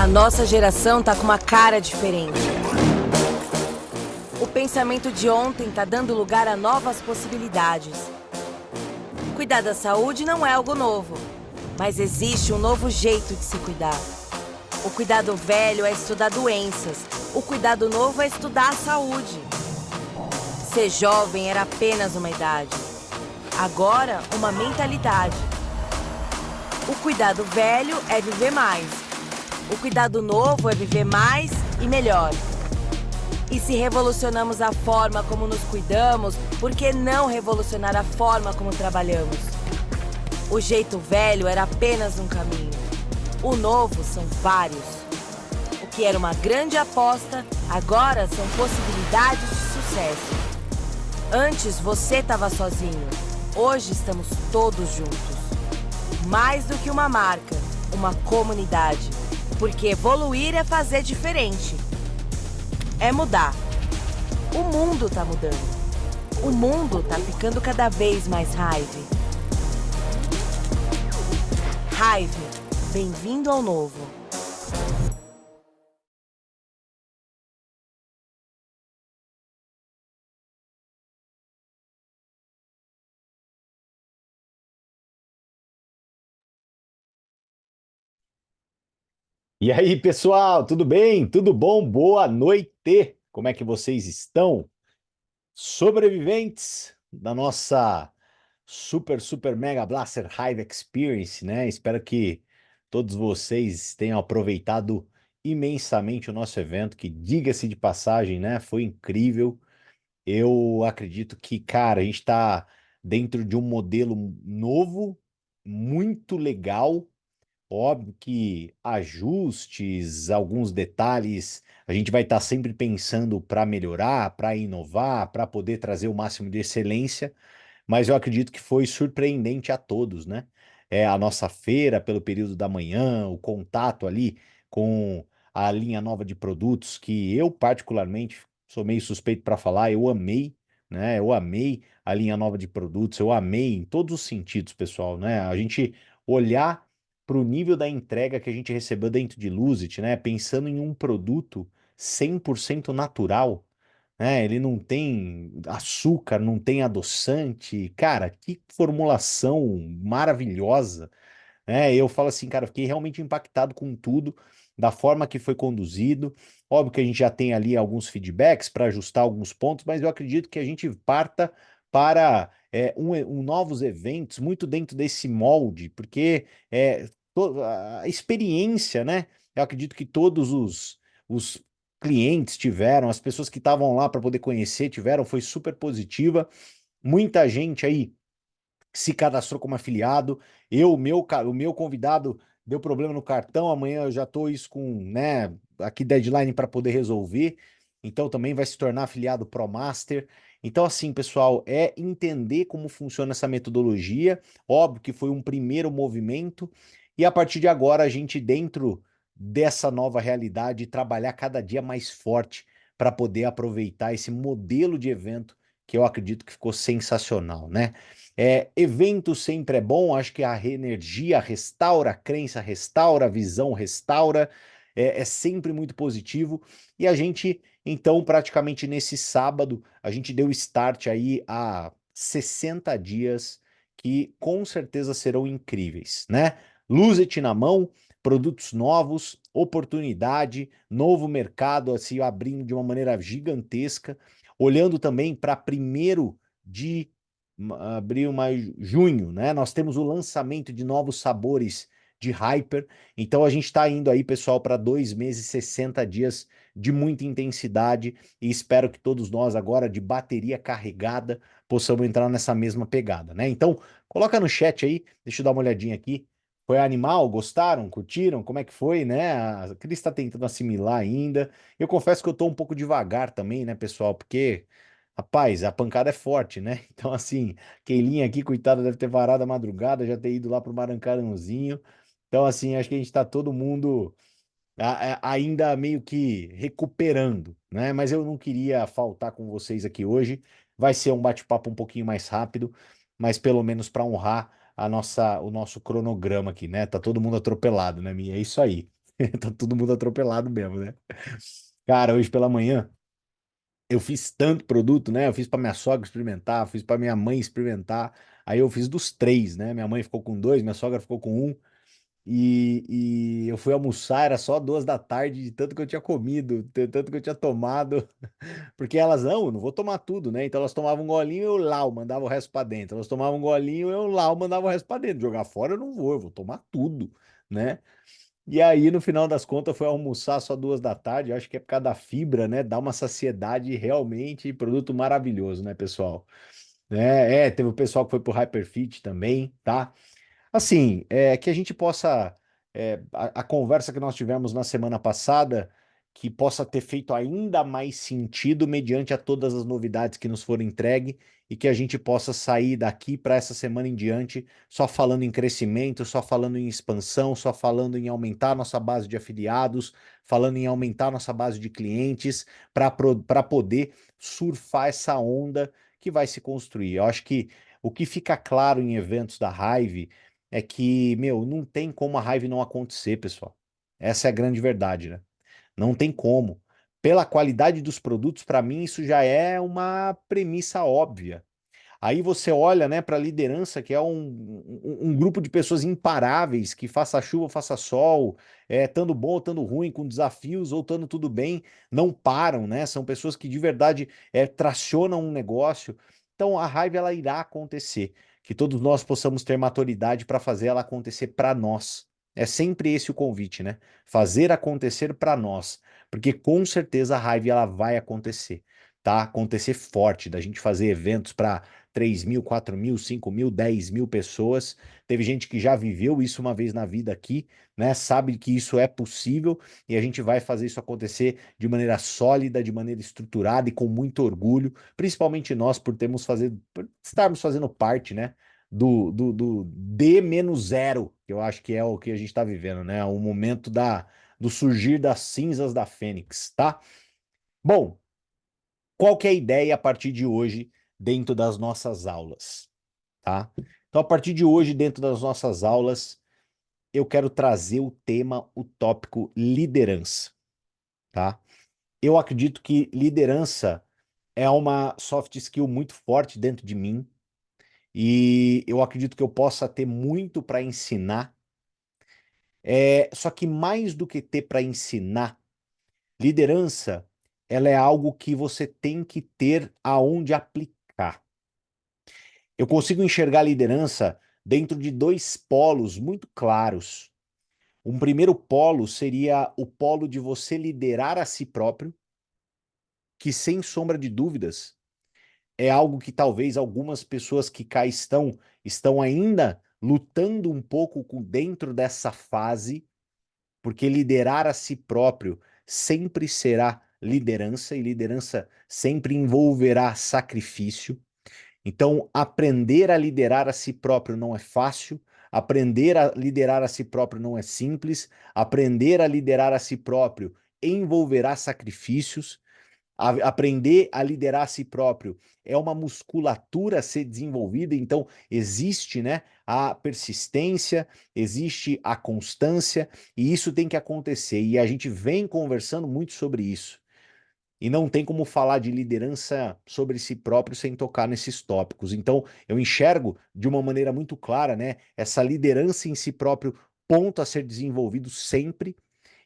nossa geração tá com uma cara diferente. O pensamento de ontem tá dando lugar a novas possibilidades. Cuidar da saúde não é algo novo, mas existe um novo jeito de se cuidar. O cuidado velho é estudar doenças, o cuidado novo é estudar a saúde. Ser jovem era apenas uma idade, agora uma mentalidade. O cuidado velho é viver mais. O cuidado novo é viver mais e melhor. E se revolucionamos a forma como nos cuidamos, por que não revolucionar a forma como trabalhamos? O jeito velho era apenas um caminho. O novo são vários. O que era uma grande aposta, agora são possibilidades de sucesso. Antes você estava sozinho. Hoje estamos todos juntos. Mais do que uma marca, uma comunidade. Porque evoluir é fazer diferente. É mudar. O mundo tá mudando. O mundo tá ficando cada vez mais Hive. Hive, bem-vindo ao novo. E aí, pessoal, tudo bem? Tudo bom? Boa noite! Como é que vocês estão? Sobreviventes da nossa super Mega Blaster Hive Experience, né? Espero que todos vocês tenham aproveitado imensamente o nosso evento, que, diga-se de passagem, né? Foi incrível. Eu acredito que, cara, a gente está dentro de um modelo novo, muito legal. Óbvio que ajustes, alguns detalhes, a gente vai estar sempre pensando para melhorar, para inovar, para poder trazer o máximo de excelência, mas eu acredito que foi surpreendente a todos, né? A nossa feira pelo período da manhã, o contato ali com a linha nova de produtos, que eu particularmente sou meio suspeito para falar, eu amei, né? Eu amei a linha nova de produtos, eu amei em todos os sentidos, pessoal, né? A gente olhar para o nível da entrega que a gente recebeu dentro de Lucid, né? Pensando em um produto 100% natural, né? Ele não tem açúcar, não tem adoçante. Cara, que formulação maravilhosa, né? Eu falo assim, cara, eu fiquei realmente impactado com tudo, da forma que foi conduzido. Óbvio que a gente já tem ali alguns feedbacks para ajustar alguns pontos, mas eu acredito que a gente parta para novos eventos muito dentro desse molde, porque a experiência, né? Eu acredito que todos os clientes tiveram, as pessoas que estavam lá para poder conhecer tiveram, foi super positiva. Muita gente aí se cadastrou como afiliado. O meu convidado deu problema no cartão, amanhã eu já estou isso com, né, aqui deadline para poder resolver. Então também vai se tornar afiliado ProMaster. Então assim, pessoal, é entender como funciona essa metodologia. Óbvio que foi um primeiro movimento e a partir de agora a gente dentro dessa nova realidade trabalhar cada dia mais forte para poder aproveitar esse modelo de evento que eu acredito que ficou sensacional, né? Evento sempre é bom, acho que a energia restaura, a crença restaura, a visão restaura, é sempre muito positivo. E a gente, então, praticamente nesse sábado, a gente deu start aí a 60 dias que com certeza serão incríveis, né? Luzet na mão, produtos novos, oportunidade, novo mercado assim abrindo de uma maneira gigantesca, olhando também para primeiro de abril, maio, junho, né? Nós temos o lançamento de novos sabores de Hyper. Então a gente está indo aí, pessoal, para 2 meses, 60 dias de muita intensidade e espero que todos nós agora de bateria carregada possamos entrar nessa mesma pegada, né? Então coloca no chat aí, deixa eu dar uma olhadinha aqui. Foi animal? Gostaram? Curtiram? Como é que foi, né? A Cris está tentando assimilar ainda. Eu confesso que eu tô um pouco devagar também, né, pessoal? Porque rapaz, a pancada é forte, né? Então, assim, Keilinha aqui, coitada, deve ter varado a madrugada, já ter ido lá pro Marancarãozinho. Então, assim, acho que a gente tá todo mundo ainda meio que recuperando, né? Mas eu não queria faltar com vocês aqui hoje. Vai ser um bate-papo um pouquinho mais rápido, mas pelo menos para honrar o nosso cronograma aqui, né? Tá todo mundo atropelado, né, Minha? É isso aí. Tá todo mundo atropelado mesmo, né? Cara, hoje pela manhã eu fiz tanto produto, né? Eu fiz para minha sogra experimentar, fiz para minha mãe experimentar. Aí eu fiz dos três, né? Minha mãe ficou com dois, minha sogra ficou com um. E eu fui almoçar, era só 2 da tarde, de tanto que eu tinha comido, tanto que eu tinha tomado. Porque elas, não, eu não vou tomar tudo, né? Então elas tomavam um golinho, eu lau, mandava o resto pra dentro. Elas tomavam um golinho, eu lau, mandava o resto pra dentro. Jogar fora eu não vou, eu vou tomar tudo, né? E aí, no final das contas, foi almoçar só 2 da tarde. Eu acho que é por causa da fibra, né? Dá uma saciedade realmente, produto maravilhoso, né, pessoal? Teve o pessoal que foi pro Hyperfit também, tá? Assim, que a gente possa, a conversa que nós tivemos na semana passada, que possa ter feito ainda mais sentido mediante a todas as novidades que nos foram entregues e que a gente possa sair daqui para essa semana em diante só falando em crescimento, só falando em expansão, só falando em aumentar nossa base de afiliados, falando em aumentar nossa base de clientes para poder surfar essa onda que vai se construir. Eu acho que o que fica claro em eventos da Hive é que, meu, não tem como a raiva não acontecer, pessoal. Essa é a grande verdade, né? Não tem como. Pela qualidade dos produtos, para mim, isso já é uma premissa óbvia. Aí você olha, né, para a liderança, que é um grupo de pessoas imparáveis, que faça chuva, faça sol, estando bom ou estando ruim, com desafios ou estando tudo bem, não param, né? São pessoas que de verdade tracionam um negócio. Então a raiva ela irá acontecer. Que todos nós possamos ter maturidade para fazer ela acontecer para nós. É sempre esse o convite, né? Fazer acontecer para nós, porque com certeza a raiva ela vai acontecer, tá? Acontecer forte, da gente fazer eventos para 3.000, 4.000, 5.000, 10.000 pessoas. Teve gente que já viveu isso uma vez na vida aqui, né? Sabe que isso é possível e a gente vai fazer isso acontecer de maneira sólida, de maneira estruturada e com muito orgulho, principalmente nós por estarmos fazendo parte, né? Do D-0, que eu acho que é o que a gente está vivendo, né? O momento do surgir das cinzas da Fênix, tá? Bom, qual que é a ideia a partir de hoje dentro das nossas aulas, tá? Então, a partir de hoje, dentro das nossas aulas, eu quero trazer o tema, o tópico liderança, tá? Eu acredito que liderança é uma soft skill muito forte dentro de mim e eu acredito que eu possa ter muito para ensinar. Só que mais do que ter para ensinar, liderança, ela é algo que você tem que ter aonde aplicar. Eu consigo enxergar a liderança dentro de dois polos muito claros. Um primeiro polo seria o polo de você liderar a si próprio, que sem sombra de dúvidas é algo que talvez algumas pessoas que cá estão ainda lutando um pouco dentro dessa fase, porque liderar a si próprio sempre será liderança e liderança sempre envolverá sacrifício. Então, aprender a liderar a si próprio não é fácil, aprender a liderar a si próprio não é simples, aprender a liderar a si próprio envolverá sacrifícios, aprender a liderar a si próprio é uma musculatura a ser desenvolvida, então existe, né, a persistência, existe a constância, e isso tem que acontecer, e a gente vem conversando muito sobre isso. E não tem como falar de liderança sobre si próprio sem tocar nesses tópicos. Então, eu enxergo de uma maneira muito clara, né, essa liderança em si próprio, ponto a ser desenvolvido sempre.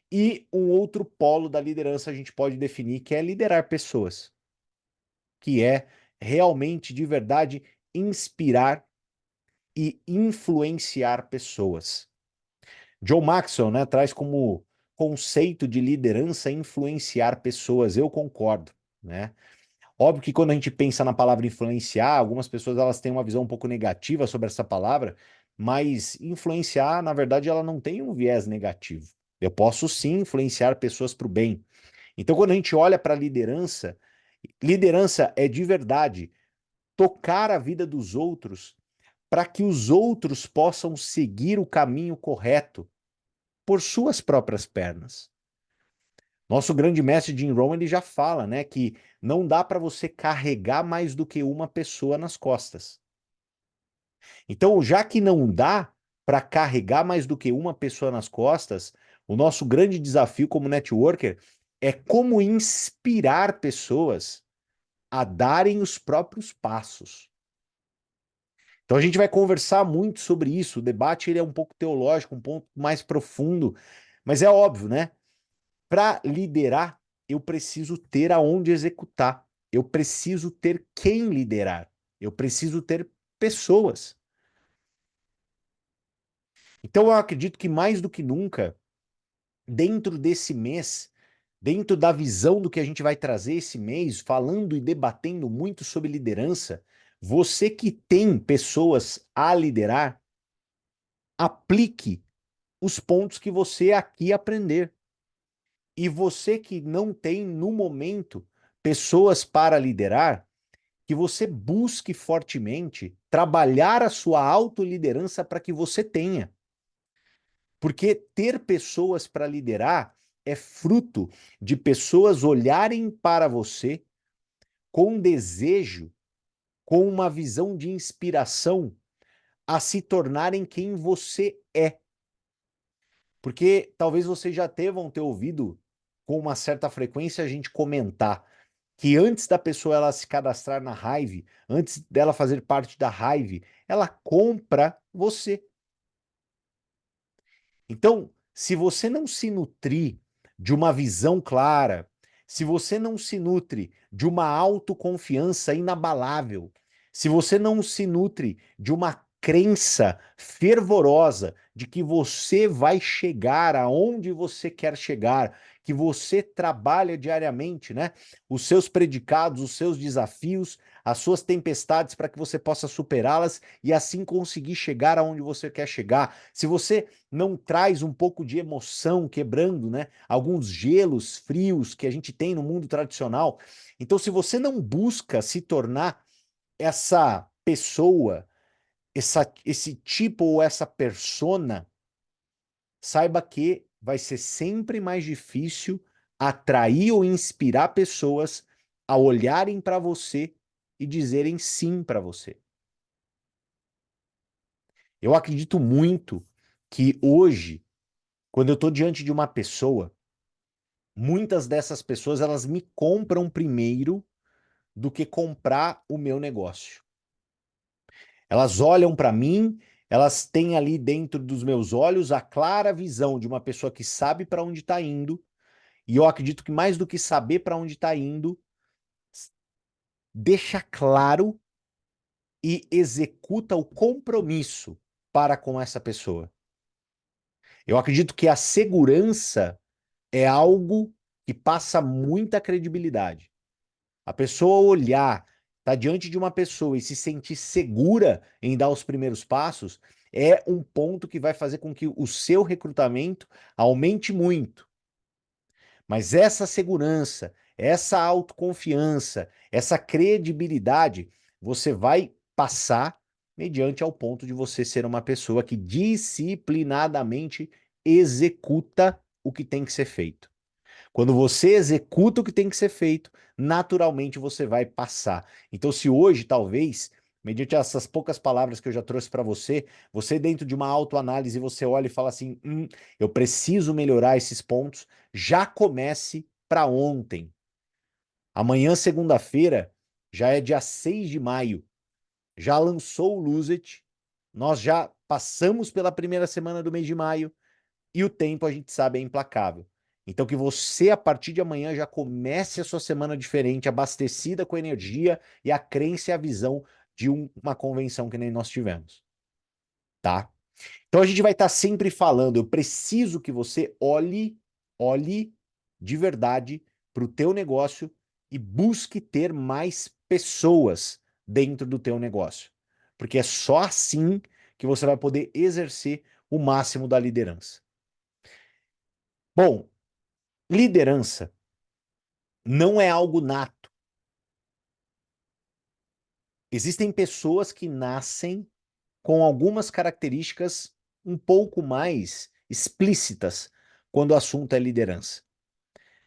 E um outro polo da liderança a gente pode definir que é liderar pessoas, que é realmente, de verdade, inspirar e influenciar pessoas. John Maxwell, né, traz como conceito de liderança influenciar pessoas. Eu concordo, né? Óbvio que quando a gente pensa na palavra influenciar, algumas pessoas elas têm uma visão um pouco negativa sobre essa palavra, mas influenciar, na verdade, ela não tem um viés negativo. Eu posso sim influenciar pessoas para o bem. Então, quando a gente olha para a liderança, liderança é de verdade tocar a vida dos outros para que os outros possam seguir o caminho correto por suas próprias pernas. Nosso grande mestre Jim Rohn ele já fala, né, que não dá para você carregar mais do que uma pessoa nas costas. Então, já que não dá para carregar mais do que uma pessoa nas costas, O nosso grande desafio como networker é como inspirar pessoas a darem os próprios passos. Então a gente vai conversar muito sobre isso. O debate ele é um pouco teológico, um ponto mais profundo, mas é óbvio, né? Para liderar, eu preciso ter aonde executar. Eu preciso ter quem liderar. Eu preciso ter pessoas. Então eu acredito que mais do que nunca, dentro desse mês, dentro da visão do que a gente vai trazer esse mês, falando e debatendo muito sobre liderança, você que tem pessoas a liderar, aplique os pontos que você aqui aprender. E você que não tem, no momento, pessoas para liderar, que você busque fortemente trabalhar a sua autoliderança para que você tenha. Porque ter pessoas para liderar é fruto de pessoas olharem para você com desejo, com uma visão de inspiração a se tornarem quem você é. Porque talvez vocês já tenham ter ouvido com uma certa frequência a gente comentar que antes da pessoa ela se cadastrar na Hive, antes dela fazer parte da Hive, ela compra você. Então, se você não se nutrir de uma visão clara, se você não se nutre de uma autoconfiança inabalável, se você não se nutre de uma crença fervorosa de que você vai chegar aonde você quer chegar, que você trabalha diariamente, né? Os seus predicados, os seus desafios, as suas tempestades para que você possa superá-las e assim conseguir chegar aonde você quer chegar. Se você não traz um pouco de emoção, quebrando, né, alguns gelos frios que a gente tem no mundo tradicional. Então, se você não busca se tornar essa pessoa, esse tipo ou essa persona, saiba que vai ser sempre mais difícil atrair ou inspirar pessoas a olharem para você e dizerem sim para você. Eu acredito muito que hoje, quando eu estou diante de uma pessoa, muitas dessas pessoas elas me compram primeiro do que comprar o meu negócio. Elas olham para mim, elas têm ali dentro dos meus olhos a clara visão de uma pessoa que sabe para onde está indo, e eu acredito que mais do que saber para onde está indo, deixa claro e executa o compromisso para com essa pessoa. Eu acredito que a segurança é algo que passa muita credibilidade. A pessoa olhar, tá diante de uma pessoa e se sentir segura em dar os primeiros passos, é um ponto que vai fazer com que o seu recrutamento aumente muito. Mas essa segurança, essa autoconfiança, essa credibilidade, você vai passar mediante ao ponto de você ser uma pessoa que disciplinadamente executa o que tem que ser feito. Quando você executa o que tem que ser feito, naturalmente você vai passar. Então, se hoje, talvez, mediante essas poucas palavras que eu já trouxe para você, você dentro de uma autoanálise, você olha e fala assim, eu preciso melhorar esses pontos, já comece para ontem. Amanhã, segunda-feira, já é dia 6 de maio, já lançou o Lose It, nós já passamos pela primeira semana do mês de maio, e o tempo a gente sabe é implacável. Então que você, a partir de amanhã, já comece a sua semana diferente, abastecida com energia e a crença e a visão de uma convenção que nem nós tivemos, tá? Então a gente vai estar sempre falando, eu preciso que você olhe de verdade para o teu negócio e busque ter mais pessoas dentro do teu negócio. Porque é só assim que você vai poder exercer o máximo da liderança. Bom, liderança não é algo nato. Existem pessoas que nascem com algumas características um pouco mais explícitas quando o assunto é liderança.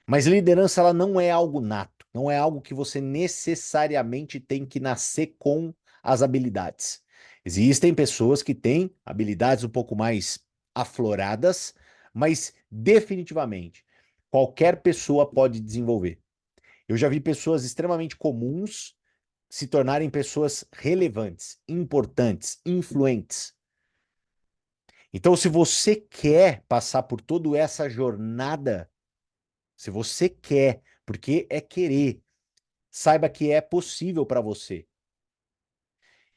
Mas liderança ela não é algo nato, não é algo que você necessariamente tem que nascer com as habilidades. Existem pessoas que têm habilidades um pouco mais afloradas, mas definitivamente qualquer pessoa pode desenvolver. Eu já vi pessoas extremamente comuns se tornarem pessoas relevantes, importantes, influentes. Então, se você quer passar por toda essa jornada, se você quer, porque é querer, saiba que é possível para você.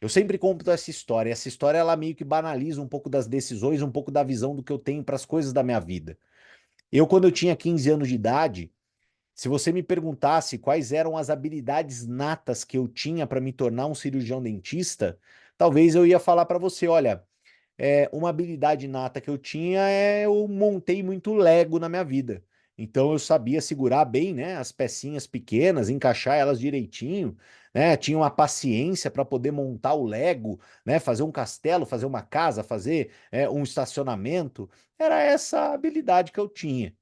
Eu sempre conto essa história. Essa história ela meio que banaliza um pouco das decisões, um pouco da visão do que eu tenho para as coisas da minha vida. Quando eu tinha 15 anos de idade, se você me perguntasse quais eram as habilidades natas que eu tinha para me tornar um cirurgião dentista, talvez eu ia falar para você, olha, uma habilidade nata que eu tinha eu montei muito Lego na minha vida. Então eu sabia segurar bem, né, as pecinhas pequenas, encaixar elas direitinho, né? Tinha uma paciência para poder montar o Lego, né, fazer um castelo, fazer uma casa, fazer um estacionamento. Era essa habilidade que eu tinha.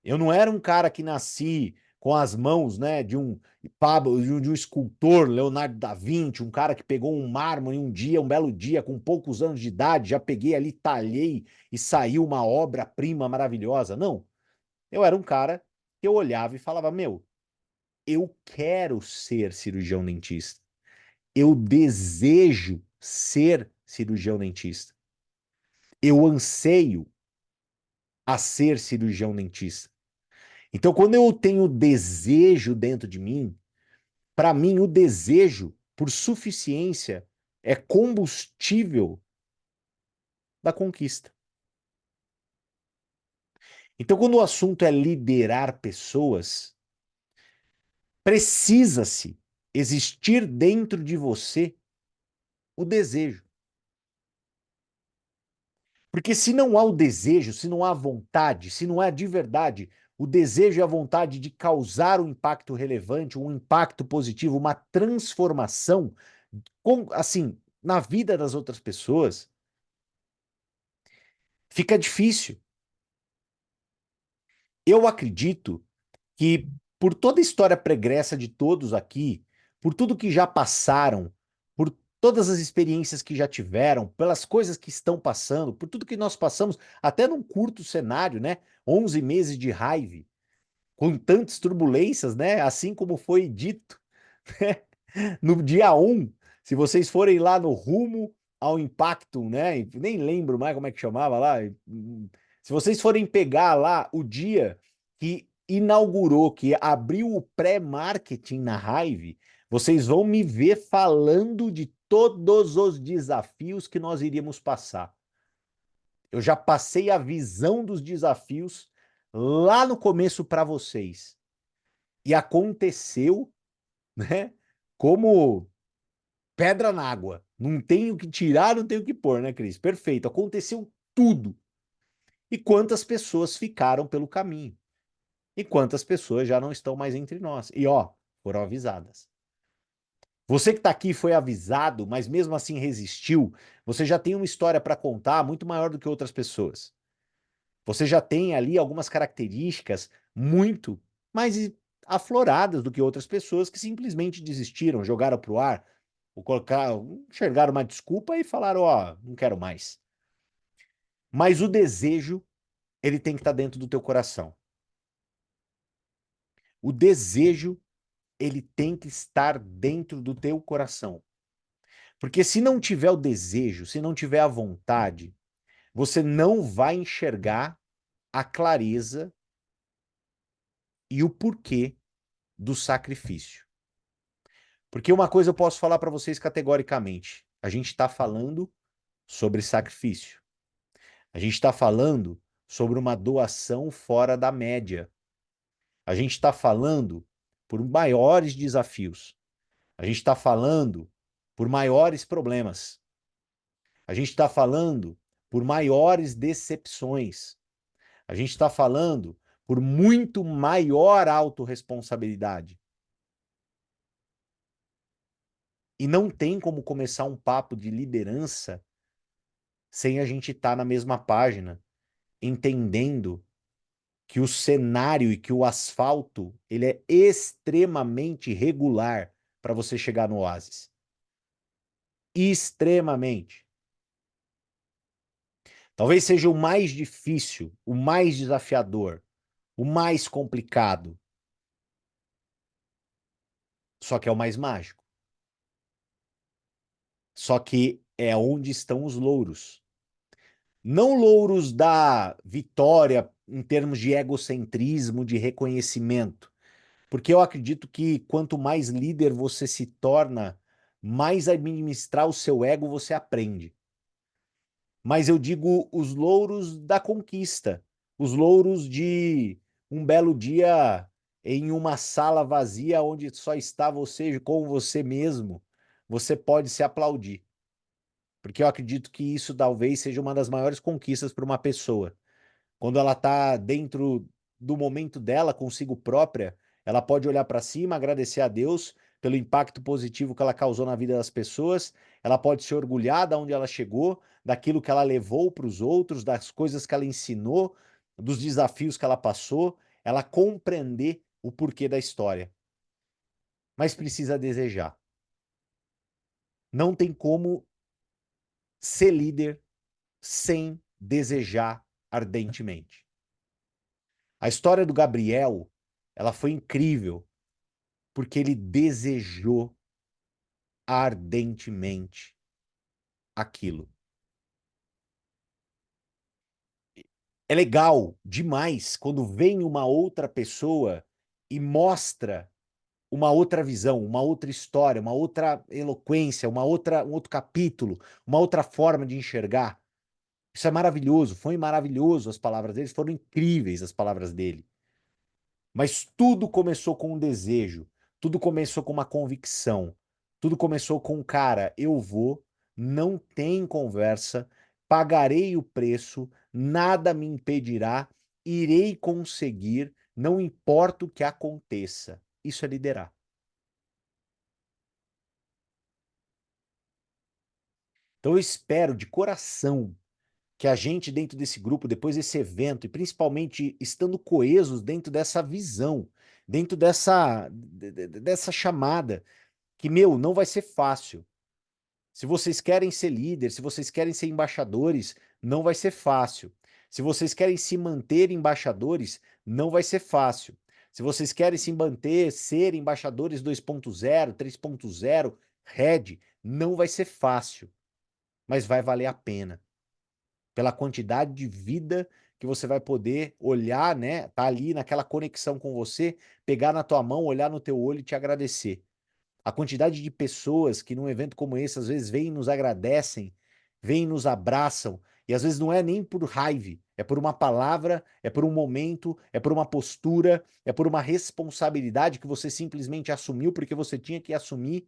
Eu não era um cara que nasci com as mãos, né, de um Pablo, de um escultor, Leonardo da Vinci, um cara que pegou um mármore um dia, um belo dia, com poucos anos de idade, já peguei ali, talhei e saiu uma obra-prima maravilhosa. Não. Eu era um cara que eu olhava e falava: meu, eu quero ser cirurgião dentista. Eu desejo ser cirurgião dentista. Eu anseio a ser cirurgião dentista. Então, quando eu tenho desejo dentro de mim, para mim o desejo, por suficiência, é combustível da conquista. Então, quando o assunto é liderar pessoas, precisa-se existir dentro de você o desejo. Porque se não há o desejo, se não há vontade, se não há de verdade o desejo e a vontade de causar um impacto relevante, um impacto positivo, uma transformação, assim, na vida das outras pessoas, fica difícil. Eu acredito que por toda a história pregressa de todos aqui, por tudo que já passaram, por todas as experiências que já tiveram, pelas coisas que estão passando, por tudo que nós passamos, até num curto cenário, né? 11 meses de raiva, com tantas turbulências, né? Assim como foi dito, né? No dia 1, se vocês forem lá no rumo ao impacto, né? Nem lembro mais como é que chamava lá. Se vocês forem pegar lá o dia que inaugurou, que abriu o pré-marketing na Hive, vocês vão me ver falando de todos os desafios que nós iríamos passar. Eu já passei a visão dos desafios lá no começo para vocês. E aconteceu, né? Como pedra na água. Não tem o que tirar, não tem o que pôr, né, Cris? Perfeito. Aconteceu tudo. E quantas pessoas ficaram pelo caminho? E quantas pessoas já não estão mais entre nós? E ó, foram avisadas. Você que está aqui foi avisado, mas mesmo assim resistiu, você já tem uma história para contar muito maior do que outras pessoas. Você já tem ali algumas características muito mais afloradas do que outras pessoas que simplesmente desistiram, jogaram para o ar, ou colocaram, enxergaram uma desculpa e falaram, ó, não quero mais. Mas o desejo, ele tem que estar dentro do teu coração. O desejo, ele tem que estar dentro do teu coração. Porque se não tiver o desejo, se não tiver a vontade, você não vai enxergar a clareza e o porquê do sacrifício. Porque uma coisa eu posso falar para vocês categoricamente: a gente está falando sobre sacrifício. A gente está falando sobre uma doação fora da média. A gente está falando por maiores desafios. A gente está falando por maiores problemas. A gente está falando por maiores decepções. A gente está falando por muito maior autorresponsabilidade. E não tem como começar um papo de liderança sem a gente estar na mesma página, entendendo que o cenário e que o asfalto ele é extremamente regular para você chegar no oásis. Extremamente. Talvez seja o mais difícil, o mais desafiador, o mais complicado, só que é o mais mágico. Só que é onde estão os louros. Não louros da vitória em termos de egocentrismo, de reconhecimento. Porque eu acredito que quanto mais líder você se torna, mais a administrar o seu ego você aprende. Mas eu digo os louros da conquista, os louros de um belo dia em uma sala vazia onde só está você com você mesmo, você pode se aplaudir. Porque eu acredito que isso talvez seja uma das maiores conquistas para uma pessoa. Quando ela está dentro do momento dela, consigo própria, ela pode olhar para cima, agradecer a Deus pelo impacto positivo que ela causou na vida das pessoas, ela pode se orgulhar de onde ela chegou, daquilo que ela levou para os outros, das coisas que ela ensinou, dos desafios que ela passou, ela compreender o porquê da história. Mas precisa desejar. Não tem como ser líder sem desejar ardentemente. A história do Gabriel, ela foi incrível, porque ele desejou ardentemente aquilo. É legal demais quando vem uma outra pessoa e mostra uma outra visão, uma outra história, uma outra eloquência, um outro capítulo, uma outra forma de enxergar. Isso é maravilhoso, foi maravilhoso as palavras dele, foram incríveis as palavras dele. Mas tudo começou com um desejo, tudo começou com uma convicção, tudo começou com, cara, eu vou, não tem conversa, pagarei o preço, nada me impedirá, irei conseguir, não importa o que aconteça. Isso é liderar. Então eu espero de coração que a gente dentro desse grupo, depois desse evento, e principalmente estando coesos dentro dessa visão, dentro dessa chamada, que, meu, não vai ser fácil. Se vocês querem ser líder, se vocês querem ser embaixadores, não vai ser fácil. Se vocês querem se manter embaixadores, não vai ser fácil. Se vocês querem se manter, ser embaixadores 2.0, 3.0, Red, não vai ser fácil, mas vai valer a pena. Pela quantidade de vida que você vai poder olhar, né? Tá ali naquela conexão com você, pegar na tua mão, olhar no teu olho e te agradecer. A quantidade de pessoas que num evento como esse às vezes vêm e nos agradecem, vêm e nos abraçam, e às vezes não é nem por raiva, é por uma palavra, é por um momento, é por uma postura, é por uma responsabilidade que você simplesmente assumiu porque você tinha que assumir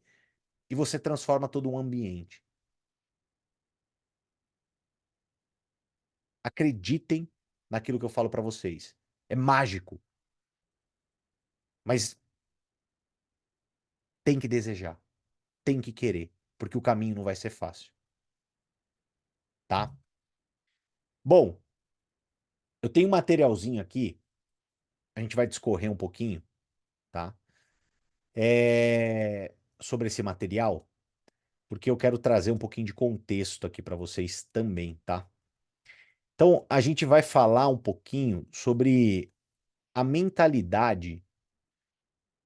e você transforma todo um ambiente. Acreditem naquilo que eu falo para vocês. É mágico, mas tem que desejar, tem que querer, porque o caminho não vai ser fácil, tá? Bom, eu tenho um materialzinho aqui, a gente vai discorrer um pouquinho, tá? Sobre esse material, porque eu quero trazer um pouquinho de contexto aqui para vocês também, tá? Então, a gente vai falar um pouquinho sobre a mentalidade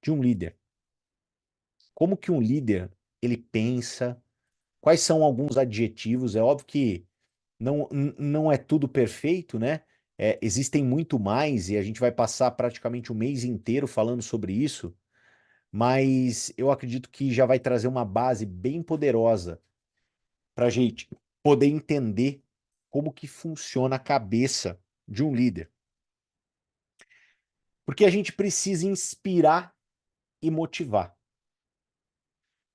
de um líder. Como que um líder, ele pensa, quais são alguns adjetivos, é óbvio que não é tudo perfeito, né? Existem muito mais e a gente vai passar praticamente o mês inteiro falando sobre isso, mas eu acredito que já vai trazer uma base bem poderosa para a gente poder entender como que funciona a cabeça de um líder. Porque a gente precisa inspirar e motivar.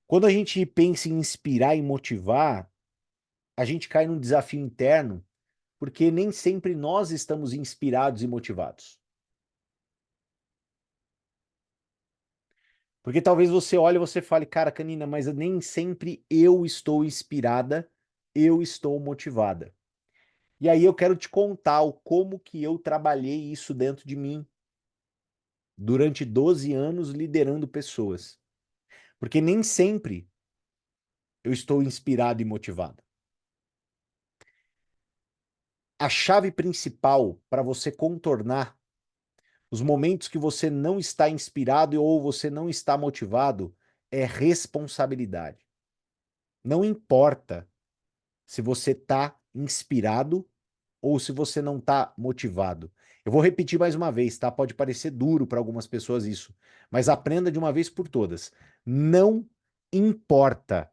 Quando a gente pensa em inspirar e motivar, a gente cai num desafio interno, porque nem sempre nós estamos inspirados e motivados. Porque talvez você olhe e você fale, cara, Canina, mas nem sempre eu estou inspirada, eu estou motivada. E aí eu quero te contar o como que eu trabalhei isso dentro de mim durante 12 anos liderando pessoas. Porque nem sempre eu estou inspirado e motivado. A chave principal para você contornar os momentos que você não está inspirado ou você não está motivado é responsabilidade. Não importa se você está inspirado ou se você não está motivado. Eu vou repetir mais uma vez, tá? Pode parecer duro para algumas pessoas isso, mas aprenda de uma vez por todas. Não importa,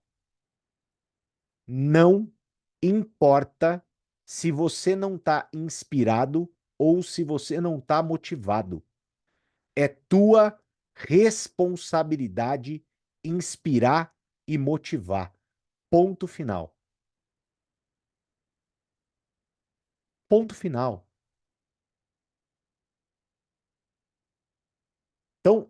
não importa se você não está inspirado ou se você não está motivado. É tua responsabilidade inspirar e motivar. Ponto final. Ponto final. Então,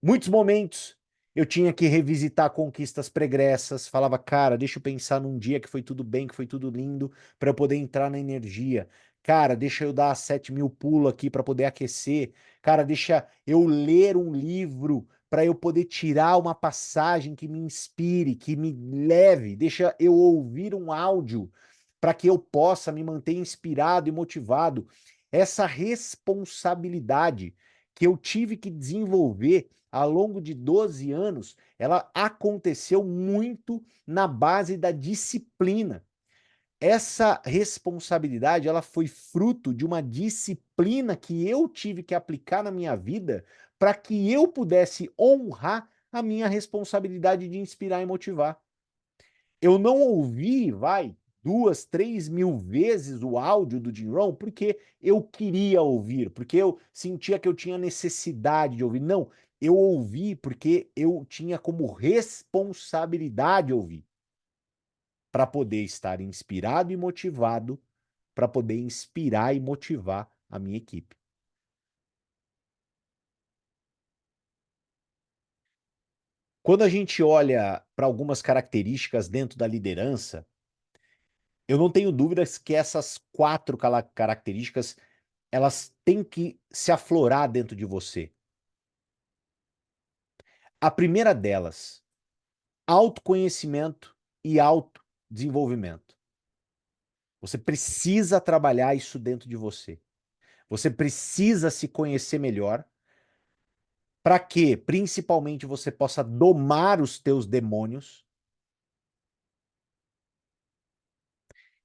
muitos momentos eu tinha que revisitar conquistas pregressas, falava, cara, deixa eu pensar num dia que foi tudo bem, que foi tudo lindo, para eu poder entrar na energia. Cara, deixa eu dar 7.000 pulos aqui para poder aquecer. Cara, deixa eu ler um livro para eu poder tirar uma passagem que me inspire, que me leve. Deixa eu ouvir um áudio para que eu possa me manter inspirado e motivado. Essa responsabilidade que eu tive que desenvolver ao longo de 12 anos, ela aconteceu muito na base da disciplina. Essa responsabilidade, ela foi fruto de uma disciplina que eu tive que aplicar na minha vida para que eu pudesse honrar a minha responsabilidade de inspirar e motivar. Eu não ouvi, 2, 3.000 vezes o áudio do Jim Rohn porque eu queria ouvir, porque eu sentia que eu tinha necessidade de ouvir. Não, eu ouvi porque eu tinha como responsabilidade ouvir, para poder estar inspirado e motivado, para poder inspirar e motivar a minha equipe. Quando a gente olha para algumas características dentro da liderança, eu não tenho dúvidas que essas 4 características elas têm que se aflorar dentro de você. A primeira delas, autoconhecimento e autodesenvolvimento. Você precisa trabalhar isso dentro de você. Você precisa se conhecer melhor para que, principalmente, você possa domar os teus demônios.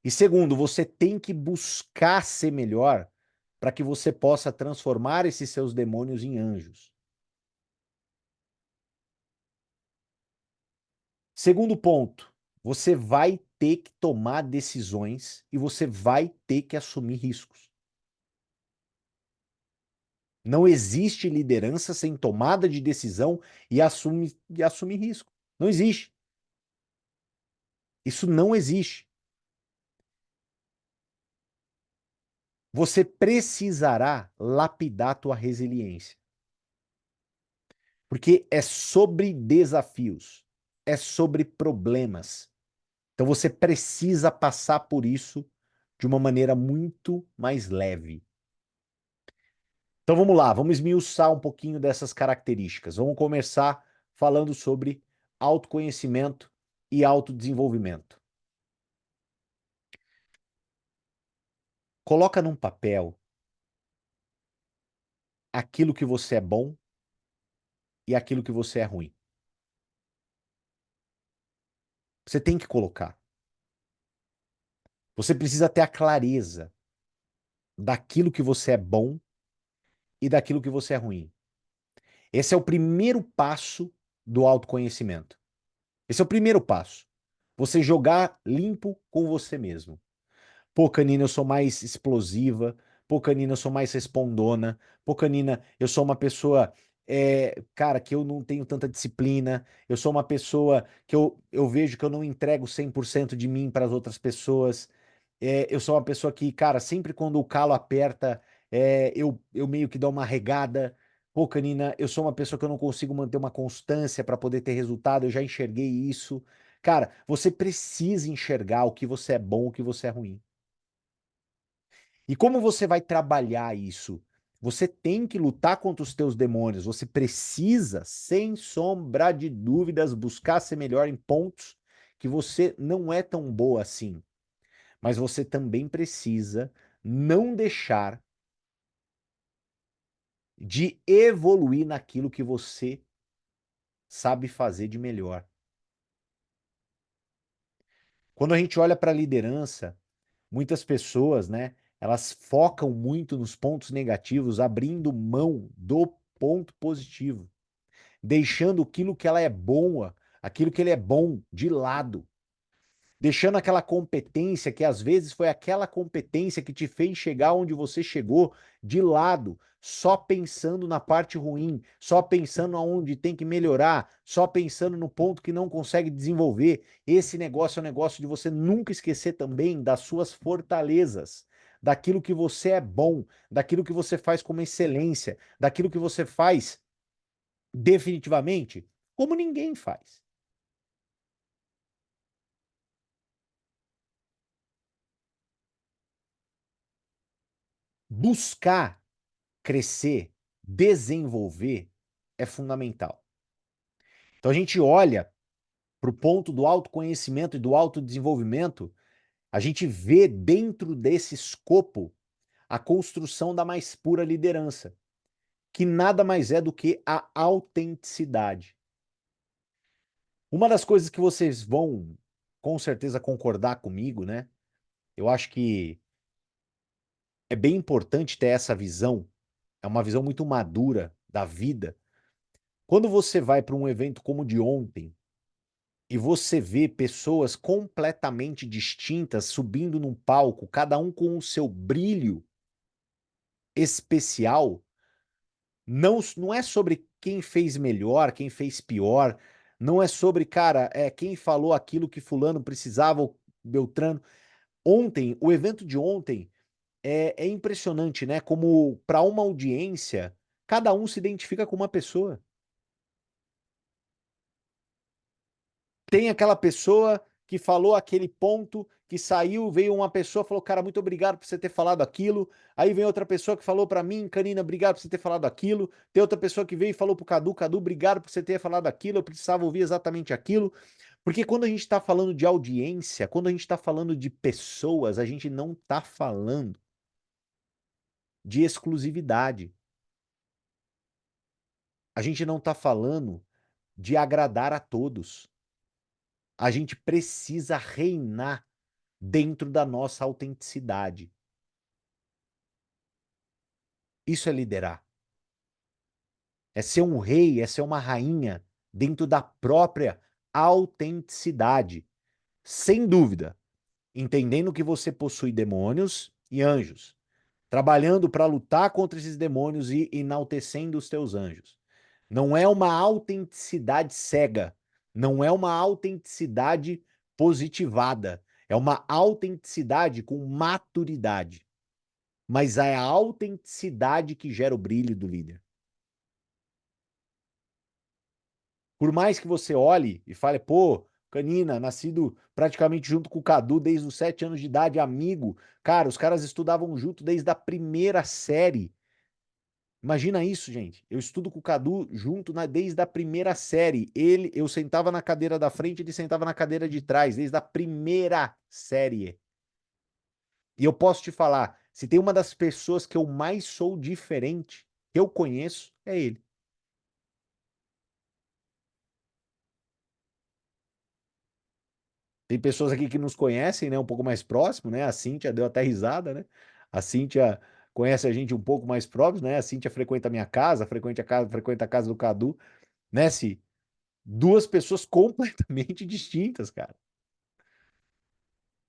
E segundo, você tem que buscar ser melhor para que você possa transformar esses seus demônios em anjos. Segundo ponto, você vai ter que tomar decisões e você vai ter que assumir riscos. Não existe liderança sem tomada de decisão e assumir risco. Não existe. Isso não existe. Você precisará lapidar tua resiliência. Porque é sobre desafios, é sobre problemas. Então você precisa passar por isso de uma maneira muito mais leve. Então vamos lá, vamos esmiuçar um pouquinho dessas características. Vamos começar falando sobre autoconhecimento e autodesenvolvimento. Coloca num papel aquilo que você é bom e aquilo que você é ruim. Você tem que colocar. Você precisa ter a clareza daquilo que você é bom e daquilo que você é ruim. Esse é o primeiro passo do autoconhecimento. Esse é o primeiro passo. Você jogar limpo com você mesmo. Pô, Canina, eu sou mais explosiva. Pô, Canina, eu sou mais respondona. Pô, Canina, eu sou uma pessoa, cara, que eu não tenho tanta disciplina. Eu sou uma pessoa que eu vejo que eu não entrego 100% de mim para as outras pessoas. Eu sou uma pessoa que, cara, sempre quando o calo aperta, eu meio que dou uma regada. Pô, Canina, eu sou uma pessoa que eu não consigo manter uma constância para poder ter resultado. Eu já enxerguei isso. Cara, você precisa enxergar o que você é bom, o que você é ruim. E como você vai trabalhar isso? Você tem que lutar contra os teus demônios. Você precisa, sem sombra de dúvidas, buscar ser melhor em pontos que você não é tão boa assim. Mas você também precisa não deixar de evoluir naquilo que você sabe fazer de melhor. Quando a gente olha para a liderança, muitas pessoas, né, elas focam muito nos pontos negativos, abrindo mão do ponto positivo, deixando aquilo que ela é boa, aquilo que ele é bom de lado, deixando aquela competência que às vezes foi aquela competência que te fez chegar onde você chegou de lado, só pensando na parte ruim, só pensando aonde tem que melhorar, só pensando no ponto que não consegue desenvolver. Esse negócio é um negócio de você nunca esquecer também das suas fortalezas, daquilo que você é bom, daquilo que você faz com excelência, daquilo que você faz definitivamente como ninguém faz. Buscar crescer, desenvolver é fundamental. Então a gente olha para o ponto do autoconhecimento e do autodesenvolvimento, a gente vê dentro desse escopo a construção da mais pura liderança, que nada mais é do que a autenticidade. Uma das coisas que vocês vão com certeza concordar comigo, né? Eu acho que é bem importante ter essa visão, é uma visão muito madura da vida. Quando você vai para um evento como o de ontem, e você vê pessoas completamente distintas subindo num palco, cada um com o seu brilho especial, não é sobre quem fez melhor, quem fez pior, não é sobre, cara, quem falou aquilo que fulano precisava, ou Beltrano. Ontem, o evento de ontem é impressionante, né? Como para uma audiência, cada um se identifica com uma pessoa. Tem aquela pessoa que falou aquele ponto, que saiu, veio uma pessoa, falou, cara, muito obrigado por você ter falado aquilo. Aí vem outra pessoa que falou para mim, Canina, obrigado por você ter falado aquilo. Tem outra pessoa que veio e falou pro Cadu, Cadu, obrigado por você ter falado aquilo, eu precisava ouvir exatamente aquilo. Porque quando a gente está falando de audiência, quando a gente está falando de pessoas, a gente não está falando de exclusividade. A gente não está falando de agradar a todos. A gente precisa reinar dentro da nossa autenticidade. Isso é liderar. É ser um rei, é ser uma rainha dentro da própria autenticidade. Sem dúvida, entendendo que você possui demônios e anjos, trabalhando para lutar contra esses demônios e enaltecendo os teus anjos. Não é uma autenticidade cega, não é uma autenticidade positivada, é uma autenticidade com maturidade. Mas é a autenticidade que gera o brilho do líder. Por mais que você olhe e fale, pô, Canina, nascido praticamente junto com o Cadu desde os 7 anos de idade, amigo. Cara, os caras estudavam junto desde a primeira série. Imagina isso, gente. Eu estudo com o Cadu junto desde a primeira série. Eu sentava na cadeira da frente, ele sentava na cadeira de trás, desde a primeira série. E eu posso te falar, se tem uma das pessoas que eu mais sou diferente, que eu conheço, é ele. Tem pessoas aqui que nos conhecem, né, um pouco mais próximo, né? A Cíntia deu até risada, né? A Cíntia conhece a gente um pouco mais próximo, né? A Cíntia frequenta a minha casa, frequenta a casa do Cadu, né, Si? Duas pessoas completamente distintas, cara.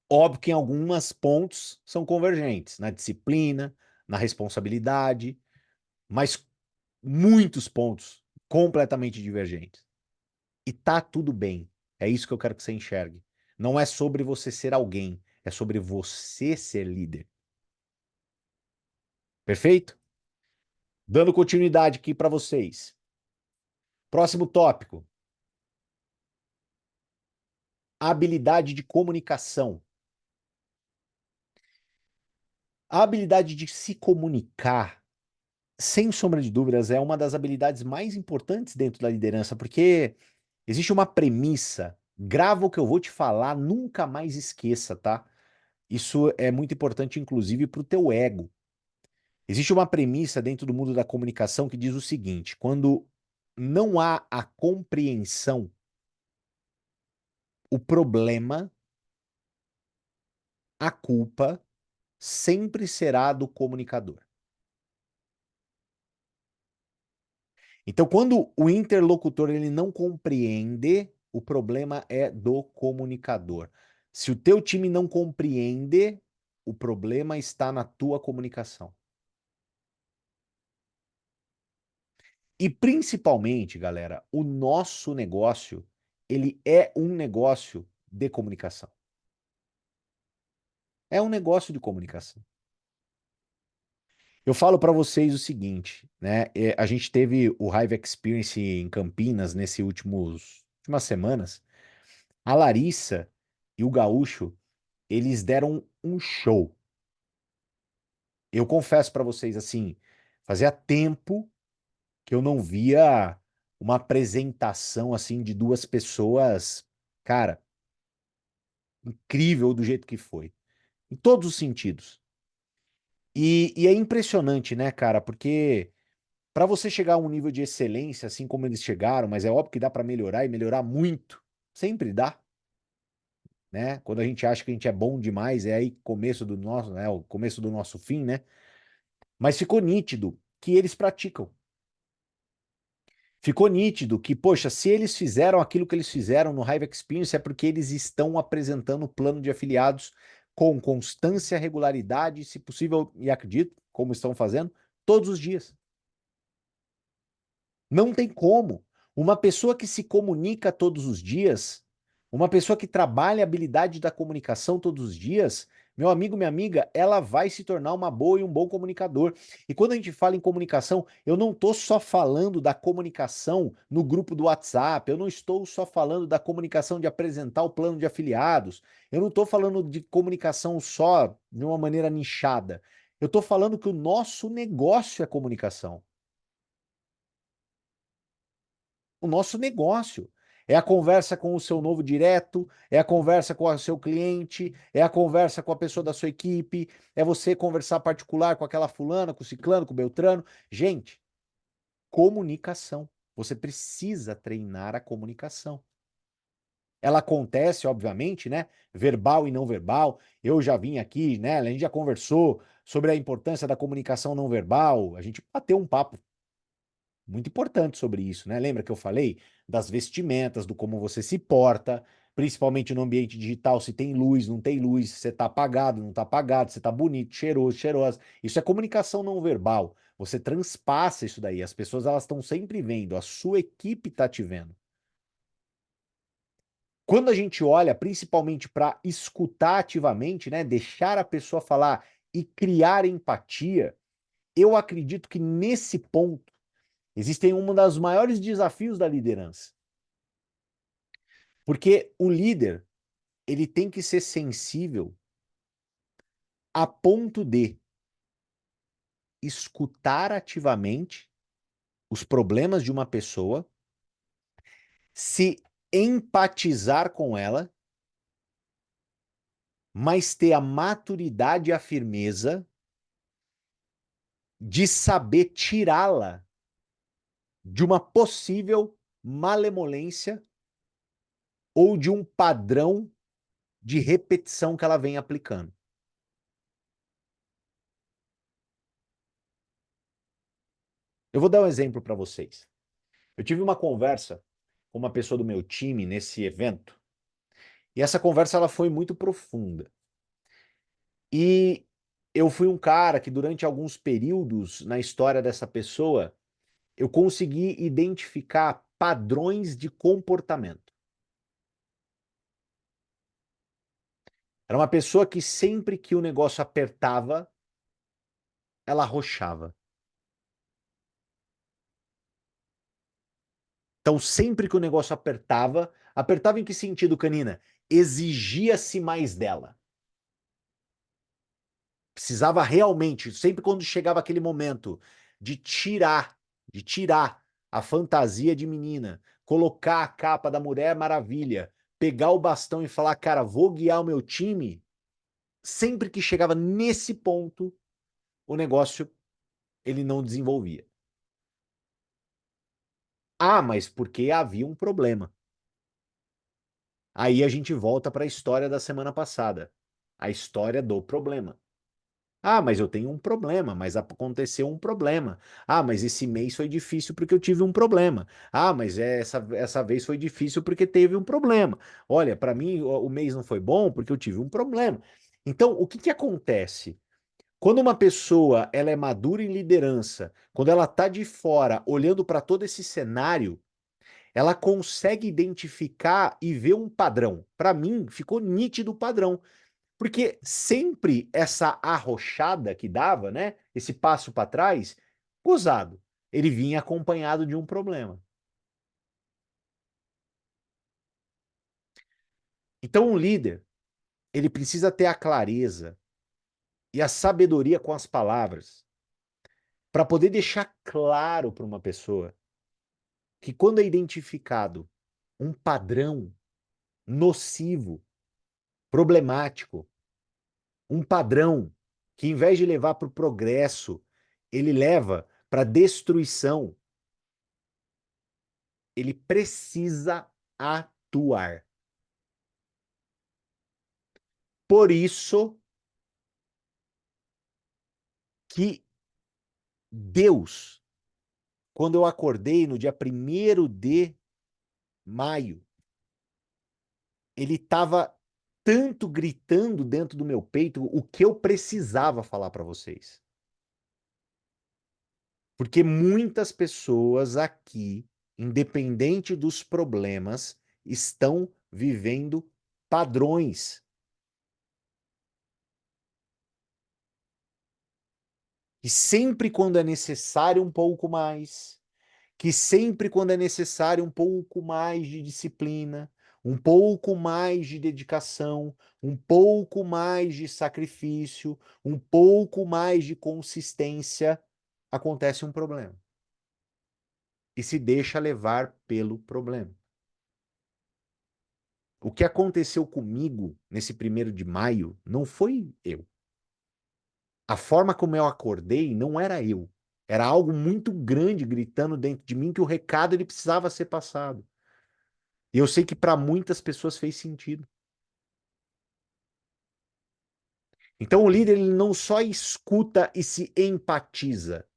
Óbvio que em alguns pontos são convergentes, na disciplina, na responsabilidade, mas muitos pontos completamente divergentes. E tá tudo bem. É isso que eu quero que você enxergue. Não é sobre você ser alguém, é sobre você ser líder. Perfeito? Dando continuidade aqui para vocês. Próximo tópico: habilidade de comunicação. A habilidade de se comunicar, sem sombra de dúvidas, é uma das habilidades mais importantes dentro da liderança, porque existe uma premissa, grava o que eu vou te falar, nunca mais esqueça, tá? Isso é muito importante, inclusive, para o teu ego. Existe uma premissa dentro do mundo da comunicação que diz o seguinte: quando não há a compreensão, o problema, a culpa sempre será do comunicador. Então, quando o interlocutor ele não compreende, o problema é do comunicador. Se o teu time não compreende, o problema está na tua comunicação. E principalmente, galera, o nosso negócio, ele é um negócio de comunicação. É um negócio de comunicação. Eu falo para vocês o seguinte, né? A gente teve o Hive Experience em Campinas nesse últimas semanas. A Larissa e o Gaúcho, eles deram um show. Eu confesso para vocês assim, fazia tempo que eu não via uma apresentação assim de duas pessoas, cara, incrível do jeito que foi, em todos os sentidos. E é impressionante, né, cara? Porque para você chegar a um nível de excelência, assim como eles chegaram, mas é óbvio que dá para melhorar e melhorar muito, sempre dá, né? Quando a gente acha que a gente é bom demais, é aí começo do nosso, né, o começo do nosso fim, né? Mas ficou nítido que eles praticam. Ficou nítido que, poxa, se eles fizeram aquilo que eles fizeram no Hive Experience é porque eles estão apresentando o plano de afiliados com constância, regularidade, se possível, e acredito, como estão fazendo, todos os dias. Não tem como. Uma pessoa que se comunica todos os dias, uma pessoa que trabalha a habilidade da comunicação todos os dias, meu amigo, minha amiga, ela vai se tornar uma boa e um bom comunicador. E quando a gente fala em comunicação, eu não estou só falando da comunicação no grupo do WhatsApp, eu não estou só falando da comunicação de apresentar o plano de afiliados, eu não estou falando de comunicação só de uma maneira nichada. Eu estou falando que o nosso negócio é comunicação. O nosso negócio. É a conversa com o seu novo direto, é a conversa com o seu cliente, é a conversa com a pessoa da sua equipe, é você conversar particular com aquela fulana, com o ciclano, com o beltrano. Gente, comunicação. Você precisa treinar a comunicação. Ela acontece, obviamente, né? Verbal e não verbal. Eu já vim aqui, né? A gente já conversou sobre a importância da comunicação não verbal. A gente bateu um papo muito importante sobre isso, né? Lembra que eu falei das vestimentas, do como você se porta, principalmente no ambiente digital, se tem luz, não tem luz, se você tá apagado, não tá apagado, se tá bonito, cheiroso, cheirosa. Isso é comunicação não verbal. Você transpassa isso daí. As pessoas elas estão sempre vendo, a sua equipe tá te vendo. Quando a gente olha principalmente para escutar ativamente, né, deixar a pessoa falar e criar empatia, eu acredito que nesse ponto existem um dos maiores desafios da liderança. Porque o líder, ele tem que ser sensível a ponto de escutar ativamente os problemas de uma pessoa, se empatizar com ela, mas ter a maturidade e a firmeza de saber tirá-la de uma possível malemolência ou de um padrão de repetição que ela vem aplicando. Eu vou dar um exemplo para vocês. Eu tive uma conversa com uma pessoa do meu time nesse evento, e essa conversa ela foi muito profunda. E eu fui um cara que durante alguns períodos na história dessa pessoa, eu consegui identificar padrões de comportamento. Era uma pessoa que sempre que o negócio apertava, ela arrochava. Então, sempre que o negócio apertava, apertava em que sentido, Canina? Exigia-se mais dela. Precisava realmente, sempre quando chegava aquele momento de tirar a fantasia de menina, colocar a capa da Mulher Maravilha, pegar o bastão e falar, cara, vou guiar o meu time, sempre que chegava nesse ponto, o negócio ele não desenvolvia. Ah, mas porque havia um problema. Aí a gente volta para a história da semana passada, a história do problema. Ah, mas eu tenho um problema, mas aconteceu um problema. Ah, mas esse mês foi difícil porque eu tive um problema. Ah, mas essa vez foi difícil porque teve um problema. Olha, para mim o mês não foi bom porque eu tive um problema. Então, o que que acontece? Quando uma pessoa ela é madura em liderança, quando ela está de fora olhando para todo esse cenário, ela consegue identificar e ver um padrão. Para mim, ficou nítido o padrão. Porque sempre essa arrochada que dava, né? Esse passo para trás, gozado, ele vinha acompanhado de um problema. Então, um líder, ele precisa ter a clareza e a sabedoria com as palavras para poder deixar claro para uma pessoa que quando é identificado um padrão nocivo, problemático, um padrão que, em vez de levar para o progresso, ele leva para a destruição, ele precisa atuar. Por isso que Deus, quando eu acordei no dia 1º de maio, ele estava tanto gritando dentro do meu peito o que eu precisava falar para vocês. Porque muitas pessoas aqui, independente dos problemas, estão vivendo padrões. E sempre quando é necessário um pouco mais, que sempre quando é necessário um pouco mais de disciplina, um pouco mais de dedicação, um pouco mais de sacrifício, um pouco mais de consistência, acontece um problema. E se deixa levar pelo problema. O que aconteceu comigo nesse 1º de maio não foi eu. A forma como eu acordei não era eu. Era algo muito grande gritando dentro de mim que o recado ele precisava ser passado. E eu sei que para muitas pessoas fez sentido. Então o líder ele não só escuta e se empatiza.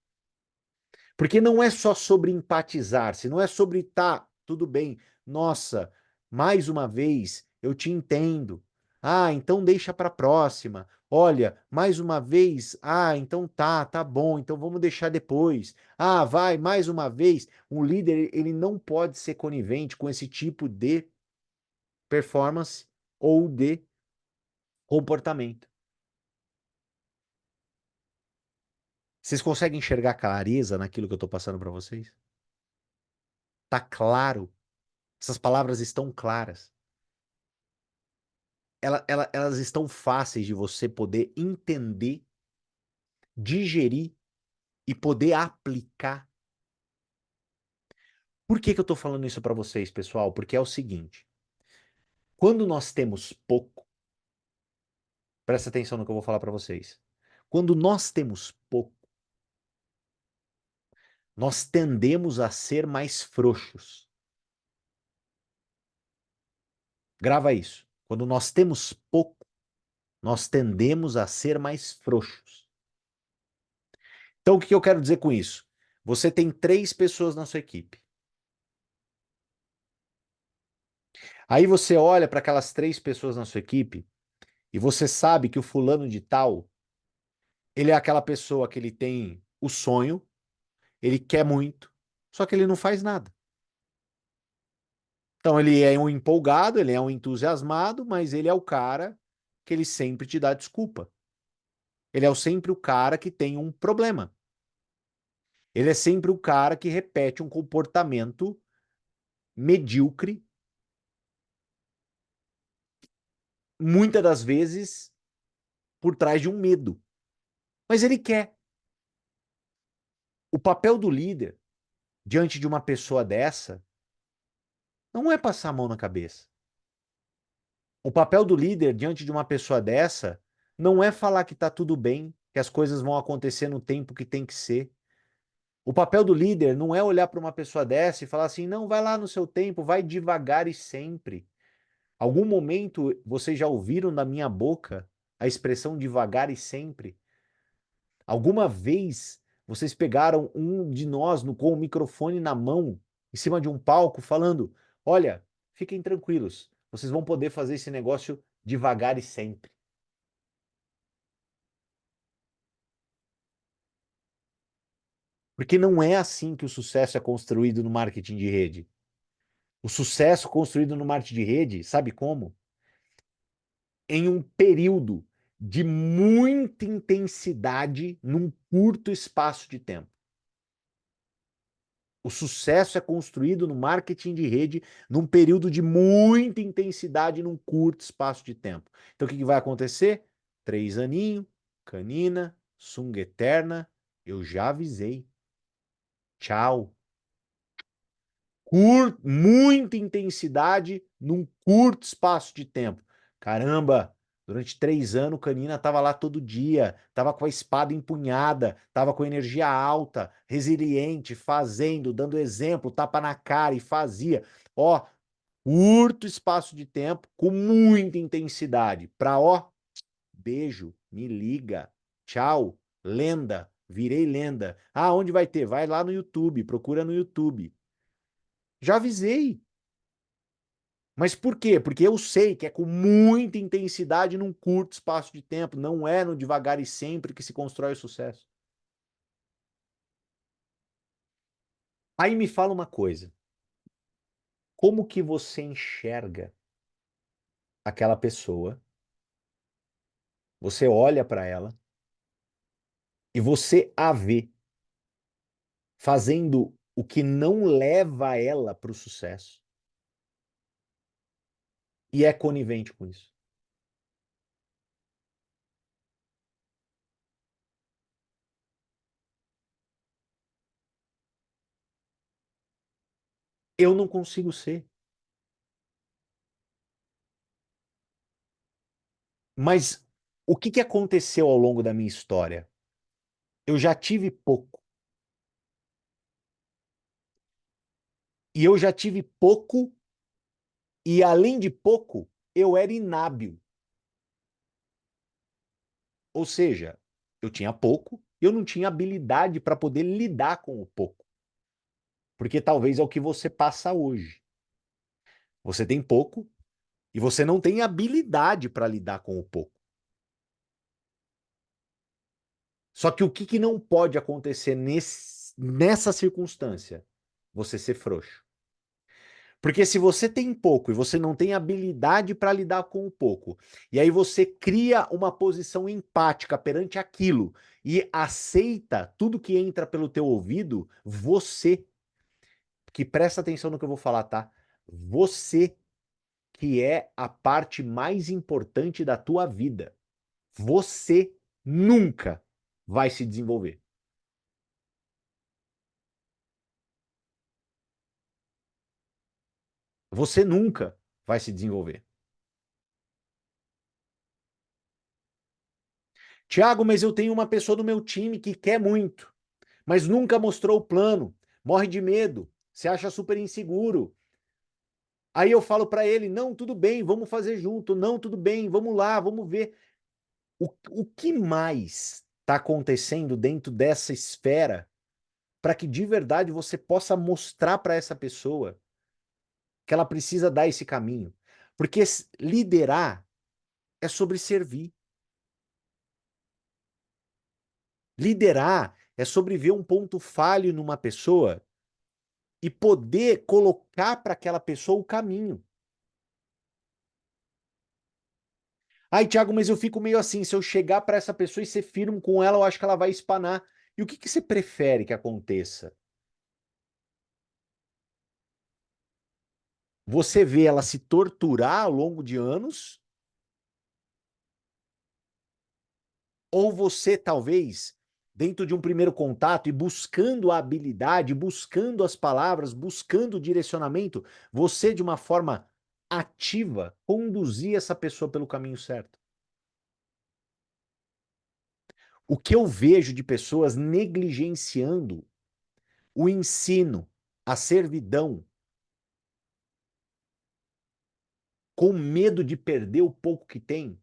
Porque não é só sobre empatizar-se, não é sobre tá, tudo bem. Nossa, mais uma vez eu te entendo. Ah, então deixa para a próxima. Olha, mais uma vez. Ah, então tá bom. Então vamos deixar depois. Ah, vai, mais uma vez. Um líder, ele não pode ser conivente com esse tipo de performance ou de comportamento. Vocês conseguem enxergar clareza naquilo que eu estou passando para vocês? Tá claro? Essas palavras estão claras. Elas estão fáceis de você poder entender, digerir e poder aplicar. Por que que eu estou falando isso para vocês, pessoal? Porque é o seguinte: quando nós temos pouco, presta atenção no que eu vou falar para vocês. Quando nós temos pouco, nós tendemos a ser mais frouxos. Grava isso. Quando nós temos pouco, nós tendemos a ser mais frouxos. Então, o que eu quero dizer com isso? Você tem 3 pessoas na sua equipe. Aí você olha para aquelas 3 pessoas na sua equipe e você sabe que o fulano de tal, ele é aquela pessoa que ele tem o sonho, ele quer muito, só que ele não faz nada. Então ele é um empolgado, ele é um entusiasmado, mas ele é o cara que ele sempre te dá desculpa. Ele é sempre o cara que tem um problema. Ele é sempre o cara que repete um comportamento medíocre, muitas das vezes por trás de um medo. Mas ele quer. O papel do líder diante de uma pessoa dessa não é passar a mão na cabeça. O papel do líder diante de uma pessoa dessa Não é falar que tá tudo bem, que as coisas vão acontecer no tempo que tem que ser. O papel do líder não é olhar para uma pessoa dessa e falar assim, não, vai lá no seu tempo, vai devagar e sempre. Algum momento vocês já ouviram da minha boca a expressão devagar e sempre? Alguma vez vocês pegaram um de nós com o microfone na mão, em cima de um palco, falando: olha, fiquem tranquilos, vocês vão poder fazer esse negócio devagar e sempre. Porque não é assim que o sucesso é construído no marketing de rede. O sucesso construído no marketing de rede, sabe como? Em um período de muita intensidade num curto espaço de tempo. O sucesso é construído no marketing de rede num período de muita intensidade num curto espaço de tempo. Então, o que vai acontecer? 3 aninhos, canina, sunga eterna, eu já avisei. Tchau. Muita intensidade num curto espaço de tempo. Caramba, durante 3 anos, Canina estava lá todo dia, estava com a espada empunhada, estava com energia alta, resiliente, fazendo, dando exemplo, tapa na cara e fazia. Ó, curto espaço de tempo, com muita intensidade. Pra, ó, beijo, me liga, tchau, lenda, virei lenda. Ah, onde vai ter? Vai lá no YouTube, procura no YouTube. Já avisei. Mas por quê? Porque eu sei que é com muita intensidade num curto espaço de tempo, não é no devagar e sempre que se constrói o sucesso. Aí me fala uma coisa, como que você enxerga aquela pessoa, você olha para ela e você a vê fazendo o que não leva ela para o sucesso e é conivente com isso? Eu não consigo ser. Mas o que que aconteceu ao longo da minha história? Eu já tive pouco. E eu já tive pouco, e além de pouco, eu era inábil. Ou seja, eu tinha pouco, eu não tinha habilidade para poder lidar com o pouco. Porque talvez é o que você passa hoje. Você tem pouco e você não tem habilidade para lidar com o pouco. Só que o que não pode acontecer nessa circunstância? Você ser frouxo. Porque se você tem pouco e você não tem habilidade para lidar com o pouco, e aí você cria uma posição empática perante aquilo e aceita tudo que entra pelo teu ouvido, você, que presta atenção no que eu vou falar, tá? Você que é a parte mais importante da tua vida. Você nunca vai se desenvolver. Você nunca vai se desenvolver. Tiago, mas eu tenho uma pessoa do meu time que quer muito, mas nunca mostrou o plano, morre de medo, se acha super inseguro. Aí eu falo para ele: não, tudo bem, vamos fazer junto, não, tudo bem, vamos lá, vamos ver. O que mais está acontecendo dentro dessa esfera para que de verdade você possa mostrar para essa pessoa que ela precisa dar esse caminho? Porque liderar é sobre servir. Liderar é sobre ver um ponto falho numa pessoa e poder colocar para aquela pessoa o caminho. Ai, Thiago, mas eu fico meio assim, se eu chegar para essa pessoa e ser firme com ela, eu acho que ela vai espanar. E o que que você prefere que aconteça? Você vê ela se torturar ao longo de anos? Ou você, talvez, dentro de um primeiro contato e buscando a habilidade, buscando as palavras, buscando o direcionamento, você, de uma forma ativa, conduzir essa pessoa pelo caminho certo? O que eu vejo de pessoas negligenciando o ensino, a servidão, com medo de perder o pouco que tem,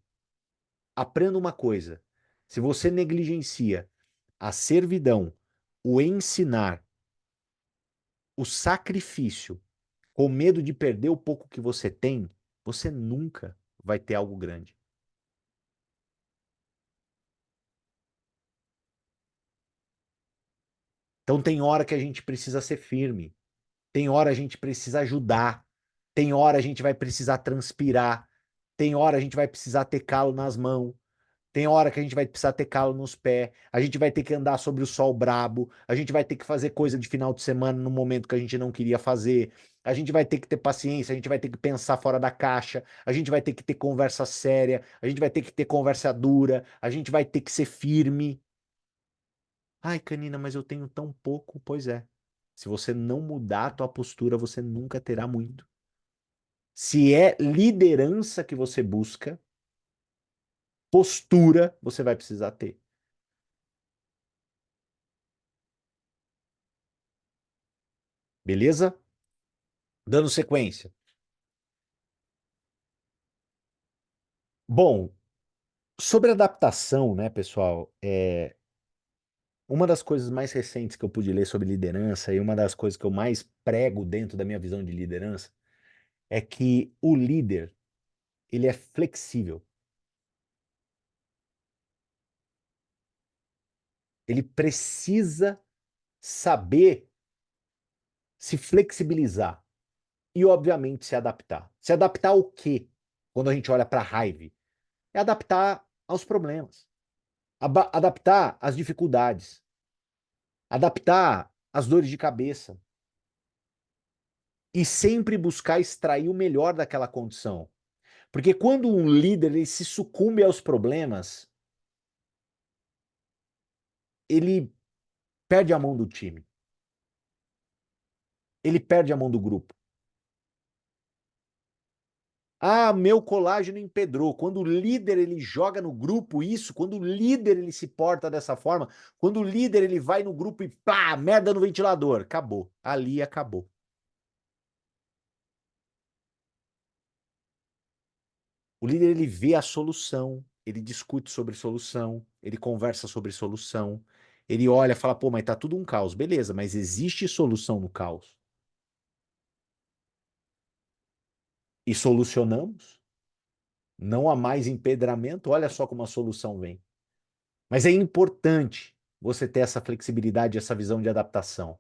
aprenda uma coisa: se você negligencia a servidão, o ensinar, o sacrifício, com medo de perder o pouco que você tem, você nunca vai ter algo grande. Então tem hora que a gente precisa ser firme, tem hora a gente precisa ajudar, tem hora a gente vai precisar transpirar, tem hora a gente vai precisar ter calo nas mãos, tem hora que a gente vai precisar ter calo nos pés, a gente vai ter que andar sobre o sol brabo, a gente vai ter que fazer coisa de final de semana no momento que a gente não queria fazer, a gente vai ter que ter paciência, a gente vai ter que pensar fora da caixa, a gente vai ter que ter conversa séria, a gente vai ter que ter conversa dura, a gente vai ter que ser firme. Ai, Canina, mas eu tenho tão pouco. Pois é. Se você não mudar a tua postura, você nunca terá muito. Se é liderança que você busca, postura você vai precisar ter. Beleza? Dando sequência. Bom, sobre adaptação, né, pessoal? Uma das coisas mais recentes que eu pude ler sobre liderança e uma das coisas que eu mais prego dentro da minha visão de liderança é que o líder, ele é flexível. Ele precisa saber se flexibilizar e, obviamente, se adaptar. Se adaptar ao quê? Quando a gente olha para a raiva, é adaptar aos problemas, adaptar às dificuldades, adaptar às dores de cabeça e sempre buscar extrair o melhor daquela condição. Porque quando um líder ele se sucumbe aos problemas, ele perde a mão do time, ele perde a mão do grupo. Ah, meu colágeno empedrou. Quando o líder ele joga no grupo isso, quando o líder ele se porta dessa forma, quando o líder ele vai no grupo e pá, merda no ventilador, acabou. Ali acabou. O líder ele vê a solução, ele discute sobre solução, ele conversa sobre solução, ele olha e fala, pô, mas tá tudo um caos. Beleza, mas existe solução no caos. E solucionamos. Não há mais empedramento, olha só como a solução vem. Mas é importante você ter essa flexibilidade, essa visão de adaptação.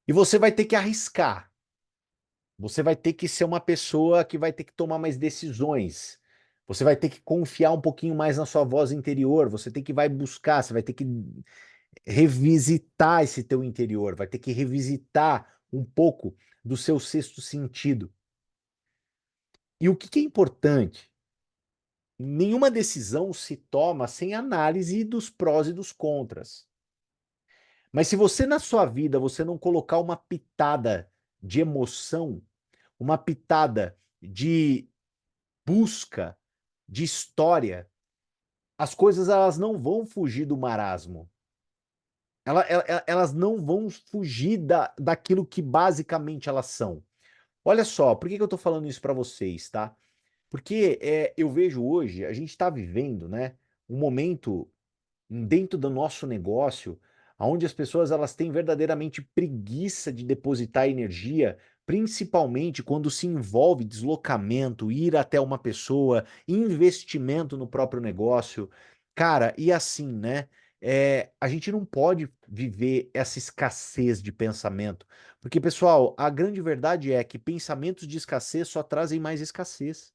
E você vai ter que arriscar. Você vai ter que ser uma pessoa que vai ter que tomar mais decisões. Você vai ter que confiar um pouquinho mais na sua voz interior. Você tem que vai buscar, você vai ter que revisitar esse teu interior, vai ter que revisitar um pouco do seu sexto sentido. E o que é importante? Nenhuma decisão se toma sem análise dos prós e dos contras. Mas se você na sua vida você não colocar uma pitada de emoção, uma pitada de busca, de história, as coisas elas não vão fugir do marasmo. Elas não vão fugir daquilo que basicamente elas são. Olha só, por que que eu estou falando isso para vocês, tá? Porque eu vejo hoje, a gente está vivendo, né, um momento dentro do nosso negócio, onde as pessoas elas têm verdadeiramente preguiça de depositar energia, principalmente quando se envolve deslocamento, ir até uma pessoa, investimento no próprio negócio. Cara, e assim, né? A gente não pode viver essa escassez de pensamento, porque, pessoal, a grande verdade é que pensamentos de escassez só trazem mais escassez.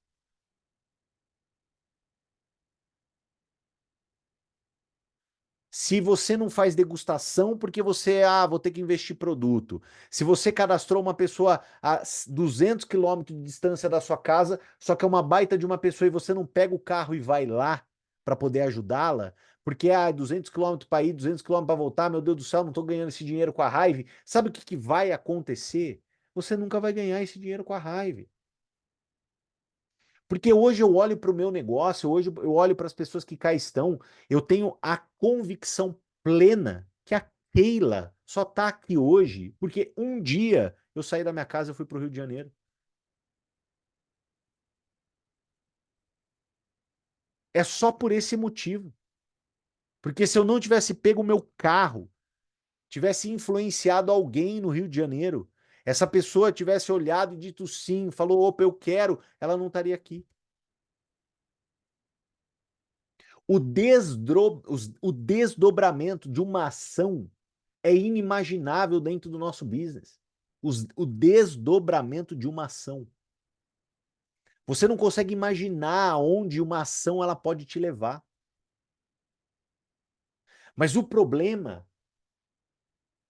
Se você não faz degustação porque você, vou ter que investir produto. Se você cadastrou uma pessoa a 200 quilômetros de distância da sua casa, só que é uma baita de uma pessoa e você não pega o carro e vai lá para poder ajudá-la, porque 200 quilômetros para ir, 200 quilômetros para voltar, meu Deus do céu, não estou ganhando esse dinheiro com a raiva. Sabe o que que vai acontecer? Você nunca vai ganhar esse dinheiro com a raiva. Porque hoje eu olho para o meu negócio, hoje eu olho para as pessoas que cá estão, eu tenho a convicção plena que a Keila só está aqui hoje porque um dia eu saí da minha casa e fui para o Rio de Janeiro. É só por esse motivo. Porque se eu não tivesse pego o meu carro, tivesse influenciado alguém no Rio de Janeiro, essa pessoa tivesse olhado e dito sim, falou, opa, eu quero, ela não estaria aqui. O desdobramento de uma ação é inimaginável dentro do nosso business. O desdobramento de uma ação. Você não consegue imaginar onde uma ação ela pode te levar. Mas o problema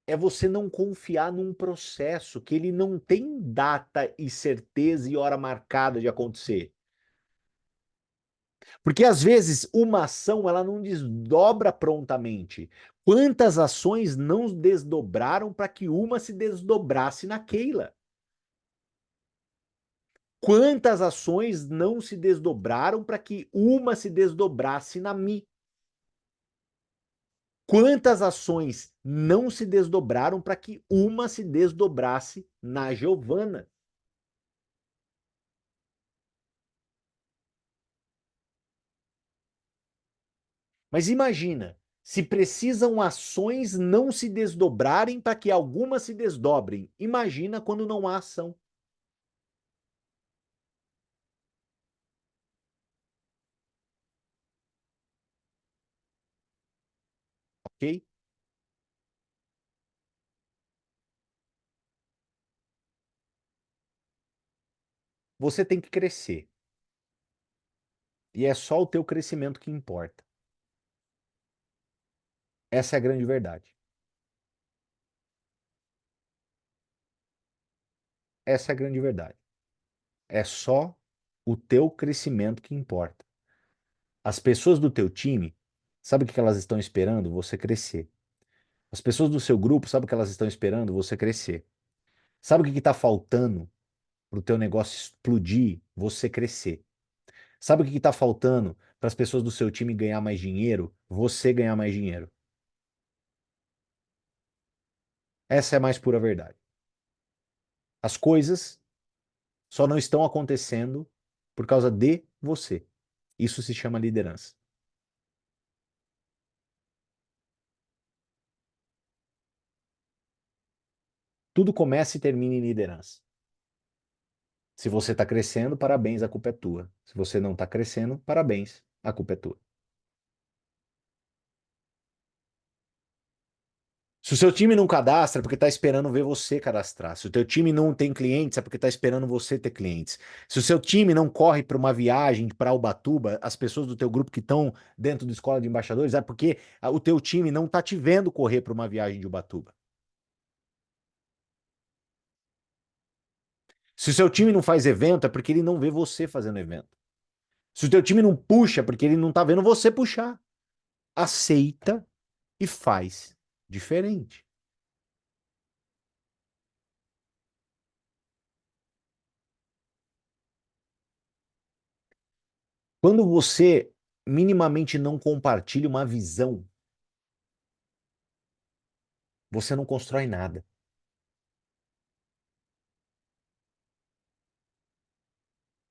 é você não confiar num processo que ele não tem data e certeza e hora marcada de acontecer. Porque às vezes uma ação ela não desdobra prontamente. Quantas ações não desdobraram para que uma se desdobrasse na Keila? Quantas ações não se desdobraram para que uma se desdobrasse na Mi? Quantas ações não se desdobraram para que uma se desdobrasse na Giovana? Mas imagina, se precisam ações não se desdobrarem para que algumas se desdobrem. Imagina quando não há ação, ok? Você tem que crescer. E é só o teu crescimento que importa. Essa é a grande verdade. Essa é a grande verdade. É só o teu crescimento que importa. As pessoas do teu time, sabe o que elas estão esperando? Você crescer. As pessoas do seu grupo, sabe o que elas estão esperando? Você crescer. Sabe o que está faltando para o teu negócio explodir? Você crescer. Sabe o que está faltando para as pessoas do seu time ganhar mais dinheiro? Você ganhar mais dinheiro. Essa é a mais pura verdade. As coisas só não estão acontecendo por causa de você. Isso se chama liderança. Tudo começa e termina em liderança. Se você está crescendo, parabéns, a culpa é tua. Se você não está crescendo, parabéns, a culpa é tua. Se o seu time não cadastra, é porque está esperando ver você cadastrar. Se o teu time não tem clientes, é porque está esperando você ter clientes. Se o seu time não corre para uma viagem para Ubatuba, as pessoas do teu grupo que estão dentro da escola de embaixadores, é porque o teu time não está te vendo correr para uma viagem de Ubatuba. Se o seu time não faz evento, é porque ele não vê você fazendo evento. Se o teu time não puxa, é porque ele não está vendo você puxar. Aceita e faz diferente. Quando você minimamente não compartilha uma visão, você não constrói nada.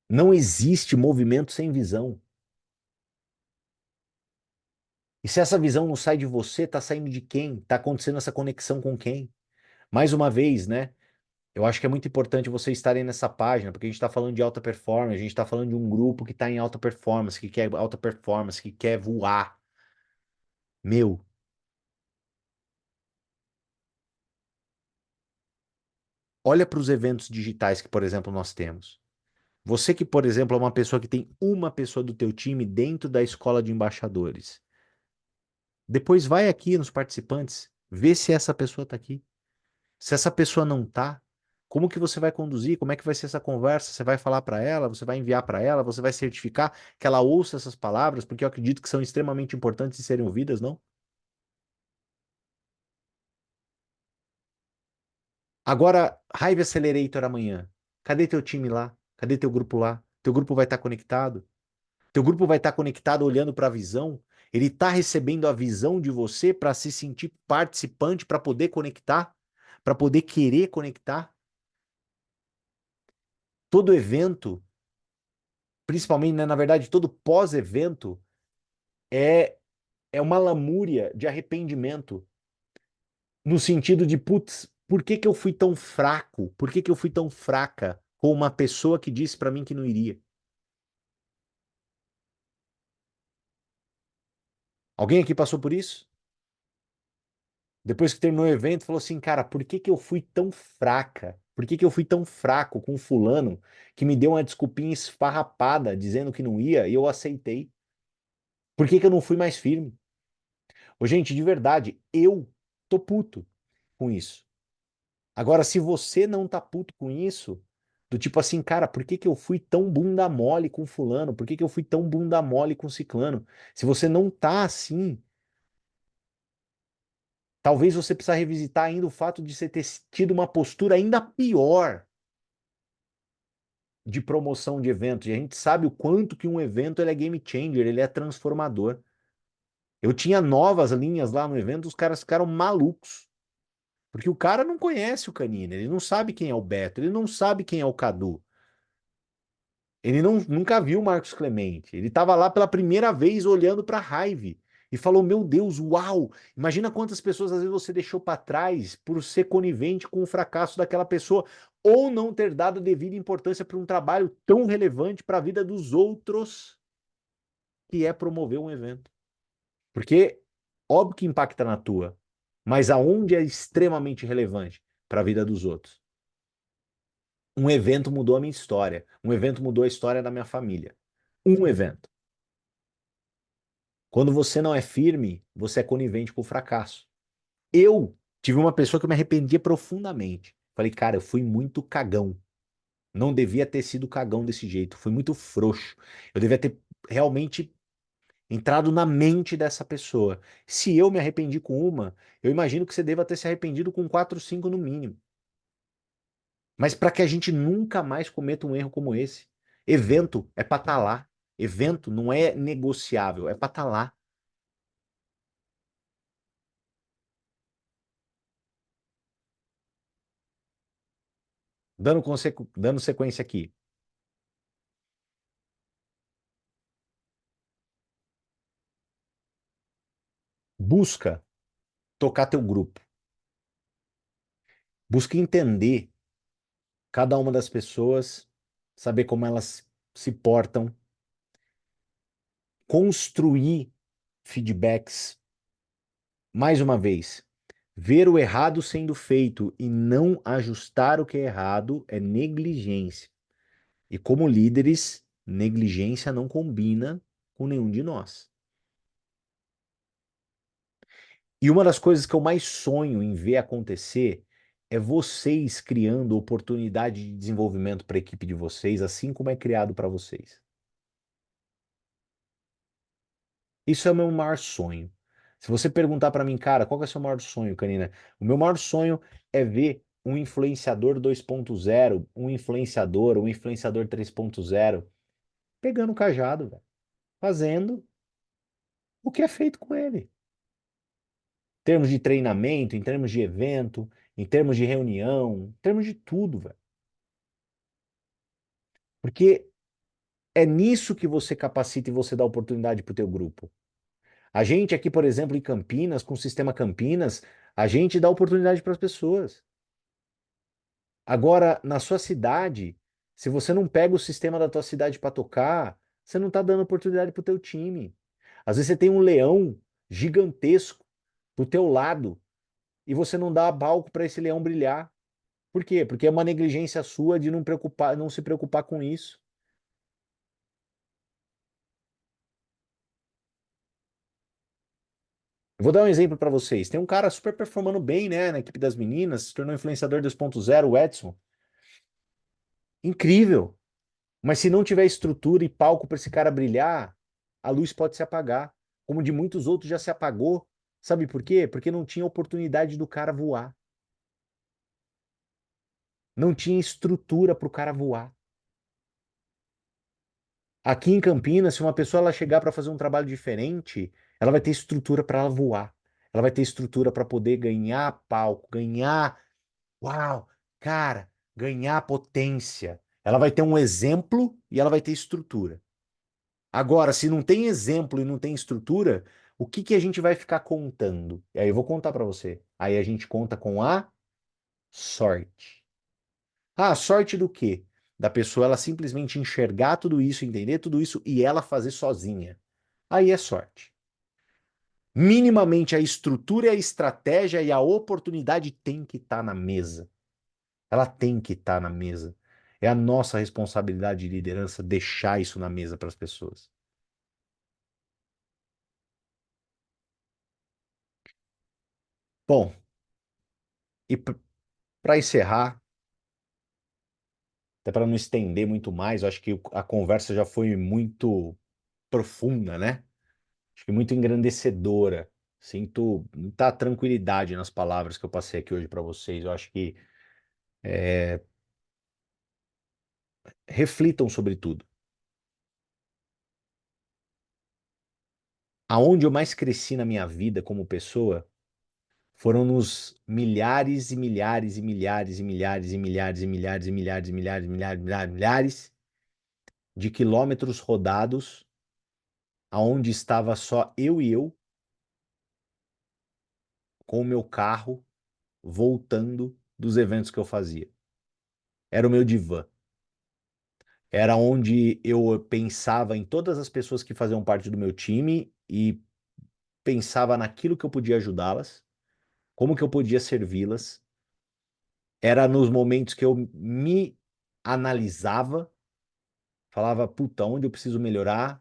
Não existe movimento sem visão. E se essa visão não sai de você, tá saindo de quem? Tá acontecendo essa conexão com quem? Mais uma vez, né? Eu acho que é muito importante vocês estarem nessa página, porque a gente está falando de alta performance, a gente está falando de um grupo que está em alta performance, que quer alta performance, que quer voar. Meu, olha para os eventos digitais que, por exemplo, nós temos. Você que, por exemplo, é uma pessoa que tem uma pessoa do teu time dentro da escola de embaixadores. Depois vai aqui nos participantes, vê se essa pessoa está aqui. Se essa pessoa não tá, como que você vai conduzir? Como é que vai ser essa conversa? Você vai falar para ela? Você vai enviar para ela? Você vai certificar que ela ouça essas palavras? Porque eu acredito que são extremamente importantes de serem ouvidas, não? Agora, Hive Accelerator amanhã. Cadê teu time lá? Cadê teu grupo lá? Teu grupo vai estar conectado. Teu grupo vai estar conectado olhando para a visão. Ele está recebendo a visão de você para se sentir participante, para poder conectar, para poder querer conectar. Todo evento, principalmente, né, na verdade, todo pós-evento é, é uma lamúria de arrependimento. No sentido de, putz, por que que eu fui tão fraco? Por que que eu fui tão fraca com uma pessoa que disse para mim que não iria? Alguém aqui passou por isso? Depois que terminou o evento, falou assim, cara, por que que eu fui tão fraca? Por que que eu fui tão fraco com fulano que me deu uma desculpinha esfarrapada dizendo que não ia e eu aceitei? Por que que eu não fui mais firme? Ô, gente, de verdade, eu tô puto com isso. Agora, se você não tá puto com isso, do tipo assim, cara, por que que eu fui tão bunda mole com fulano? Por que que eu fui tão bunda mole com ciclano? Se você não tá assim, talvez você precisa revisitar ainda o fato de você ter tido uma postura ainda pior de promoção de eventos. E a gente sabe o quanto que um evento ele é game changer, ele é transformador. Eu tinha novas linhas lá no evento, os caras ficaram malucos. Porque o cara não conhece o Canina, ele não sabe quem é o Beto, ele não sabe quem é o Cadu. Ele não, nunca viu o Marcos Clemente. Ele estava lá pela primeira vez olhando para a Hive e falou: Meu Deus, uau! Imagina quantas pessoas às vezes você deixou para trás por ser conivente com o fracasso daquela pessoa ou não ter dado devida importância para um trabalho tão relevante para a vida dos outros, que é promover um evento. Porque, óbvio que impacta na tua, mas aonde é extremamente relevante para a vida dos outros? Um evento mudou a minha história. Um evento mudou a história da minha família. Um evento. Quando você não é firme, você é conivente com o fracasso. Eu tive uma pessoa que eu me arrependia profundamente. Falei, cara, eu fui muito cagão. Não devia ter sido cagão desse jeito. Fui muito frouxo. Eu devia ter realmente entrado na mente dessa pessoa. Se eu me arrependi com uma, eu imagino que você deva ter se arrependido com quatro, cinco no mínimo. Mas para que a gente nunca mais cometa um erro como esse, evento é para estar lá. Evento não é negociável, é para estar lá. Dando sequência aqui. Busca tocar teu grupo. Busca entender cada uma das pessoas, saber como elas se portam, construir feedbacks. Mais uma vez, ver o errado sendo feito e não ajustar o que é errado é negligência. E como líderes, negligência não combina com nenhum de nós. E uma das coisas que eu mais sonho em ver acontecer é vocês criando oportunidade de desenvolvimento para a equipe de vocês, assim como é criado para vocês. Isso é o meu maior sonho. Se você perguntar para mim, cara, qual que é o seu maior sonho, Canina? O meu maior sonho é ver um influenciador 2.0, um influenciador 3.0, pegando o cajado, velho, fazendo o que é feito com ele. Em termos de treinamento, em termos de evento, em termos de reunião, em termos de tudo, velho. Porque é nisso que você capacita e você dá oportunidade para o teu grupo. A gente aqui, por exemplo, em Campinas, com o sistema Campinas, a gente dá oportunidade para as pessoas. Agora, na sua cidade, se você não pega o sistema da tua cidade para tocar, você não está dando oportunidade para o teu time. Às vezes você tem um leão gigantesco do teu lado e você não dá palco para esse leão brilhar. Por quê? Porque é uma negligência sua de não se preocupar com isso. Eu vou dar um exemplo para vocês. Tem um cara super performando bem, né, na equipe das meninas, se tornou influenciador 2.0, o Edson. Incrível. Mas se não tiver estrutura e palco para esse cara brilhar, a luz pode se apagar, como de muitos outros já se apagou. Sabe por quê? Porque não tinha oportunidade do cara voar. Não tinha estrutura para o cara voar. Aqui em Campinas, se uma pessoa ela chegar para fazer um trabalho diferente, ela vai ter estrutura para ela voar. Ela vai ter estrutura para poder ganhar palco, ganhar, uau, cara, ganhar potência. Ela vai ter um exemplo e ela vai ter estrutura. Agora, se não tem exemplo e não tem estrutura, o que que a gente vai ficar contando? E aí eu vou contar para você. Aí a gente conta com a sorte. Ah, sorte do quê? Da pessoa ela simplesmente enxergar tudo isso, entender tudo isso e ela fazer sozinha. Aí é sorte. Minimamente a estrutura, a estratégia e a oportunidade tem que estar na mesa. Ela tem que estar na mesa. É a nossa responsabilidade de liderança deixar isso na mesa para as pessoas. Bom, e para encerrar, até para não estender muito mais, eu acho que a conversa já foi muito profunda, né? Acho que muito engrandecedora. Sinto muita tranquilidade nas palavras que eu passei aqui hoje para vocês. Eu acho que reflitam sobre tudo. Aonde eu mais cresci na minha vida como pessoa foram nos milhares e milhares e milhares e milhares e milhares e milhares e milhares e milhares e milhares, milhares, milhares de quilômetros rodados, aonde estava só eu e eu com o meu carro voltando dos eventos que eu fazia. Era o meu divã. Era onde eu pensava em todas as pessoas que faziam parte do meu time e pensava naquilo que eu podia ajudá-las, como que eu podia servi-las. Era nos momentos que eu me analisava, falava, puta, onde eu preciso melhorar,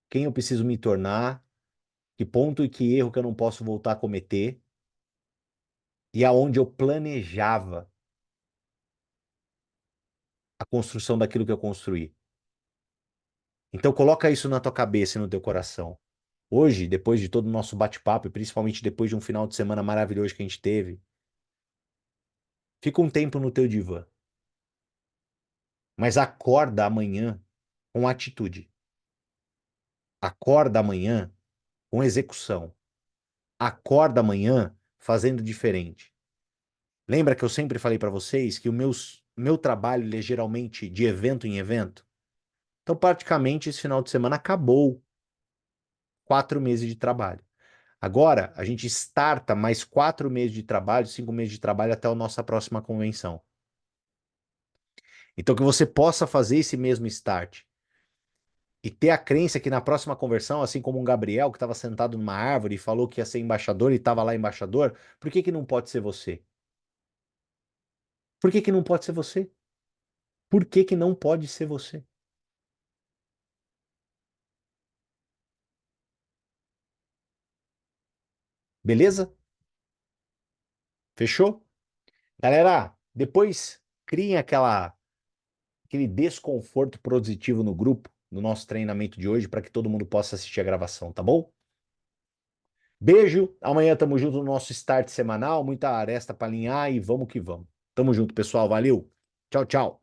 quem eu preciso me tornar, que ponto e que erro que eu não posso voltar a cometer, e aonde eu planejava a construção daquilo que eu construí. Então coloca isso na tua cabeça e no teu coração. Hoje, depois de todo o nosso bate-papo, e principalmente depois de um final de semana maravilhoso que a gente teve, fica um tempo no teu divã, mas acorda amanhã com atitude. Acorda amanhã com execução. Acorda amanhã fazendo diferente. Lembra que eu sempre falei para vocês que meu trabalho ele é geralmente de evento em evento? Então, praticamente, esse final de semana acabou 4 meses de trabalho. Agora, a gente starta mais 4 meses de trabalho, 5 meses de trabalho até a nossa próxima convenção. Então, que você possa fazer esse mesmo start e ter a crença que na próxima conversão, assim como um Gabriel que estava sentado numa árvore e falou que ia ser embaixador e estava lá embaixador, por que que não pode ser você? Por que que não pode ser você? Por que que não pode ser você? Beleza? Fechou? Galera, depois criem aquele desconforto positivo no grupo, no nosso treinamento de hoje, para que todo mundo possa assistir a gravação, tá bom? Beijo, amanhã tamo junto no nosso start semanal, muita aresta para alinhar e vamos que vamos. Tamo junto, pessoal, valeu. Tchau, tchau.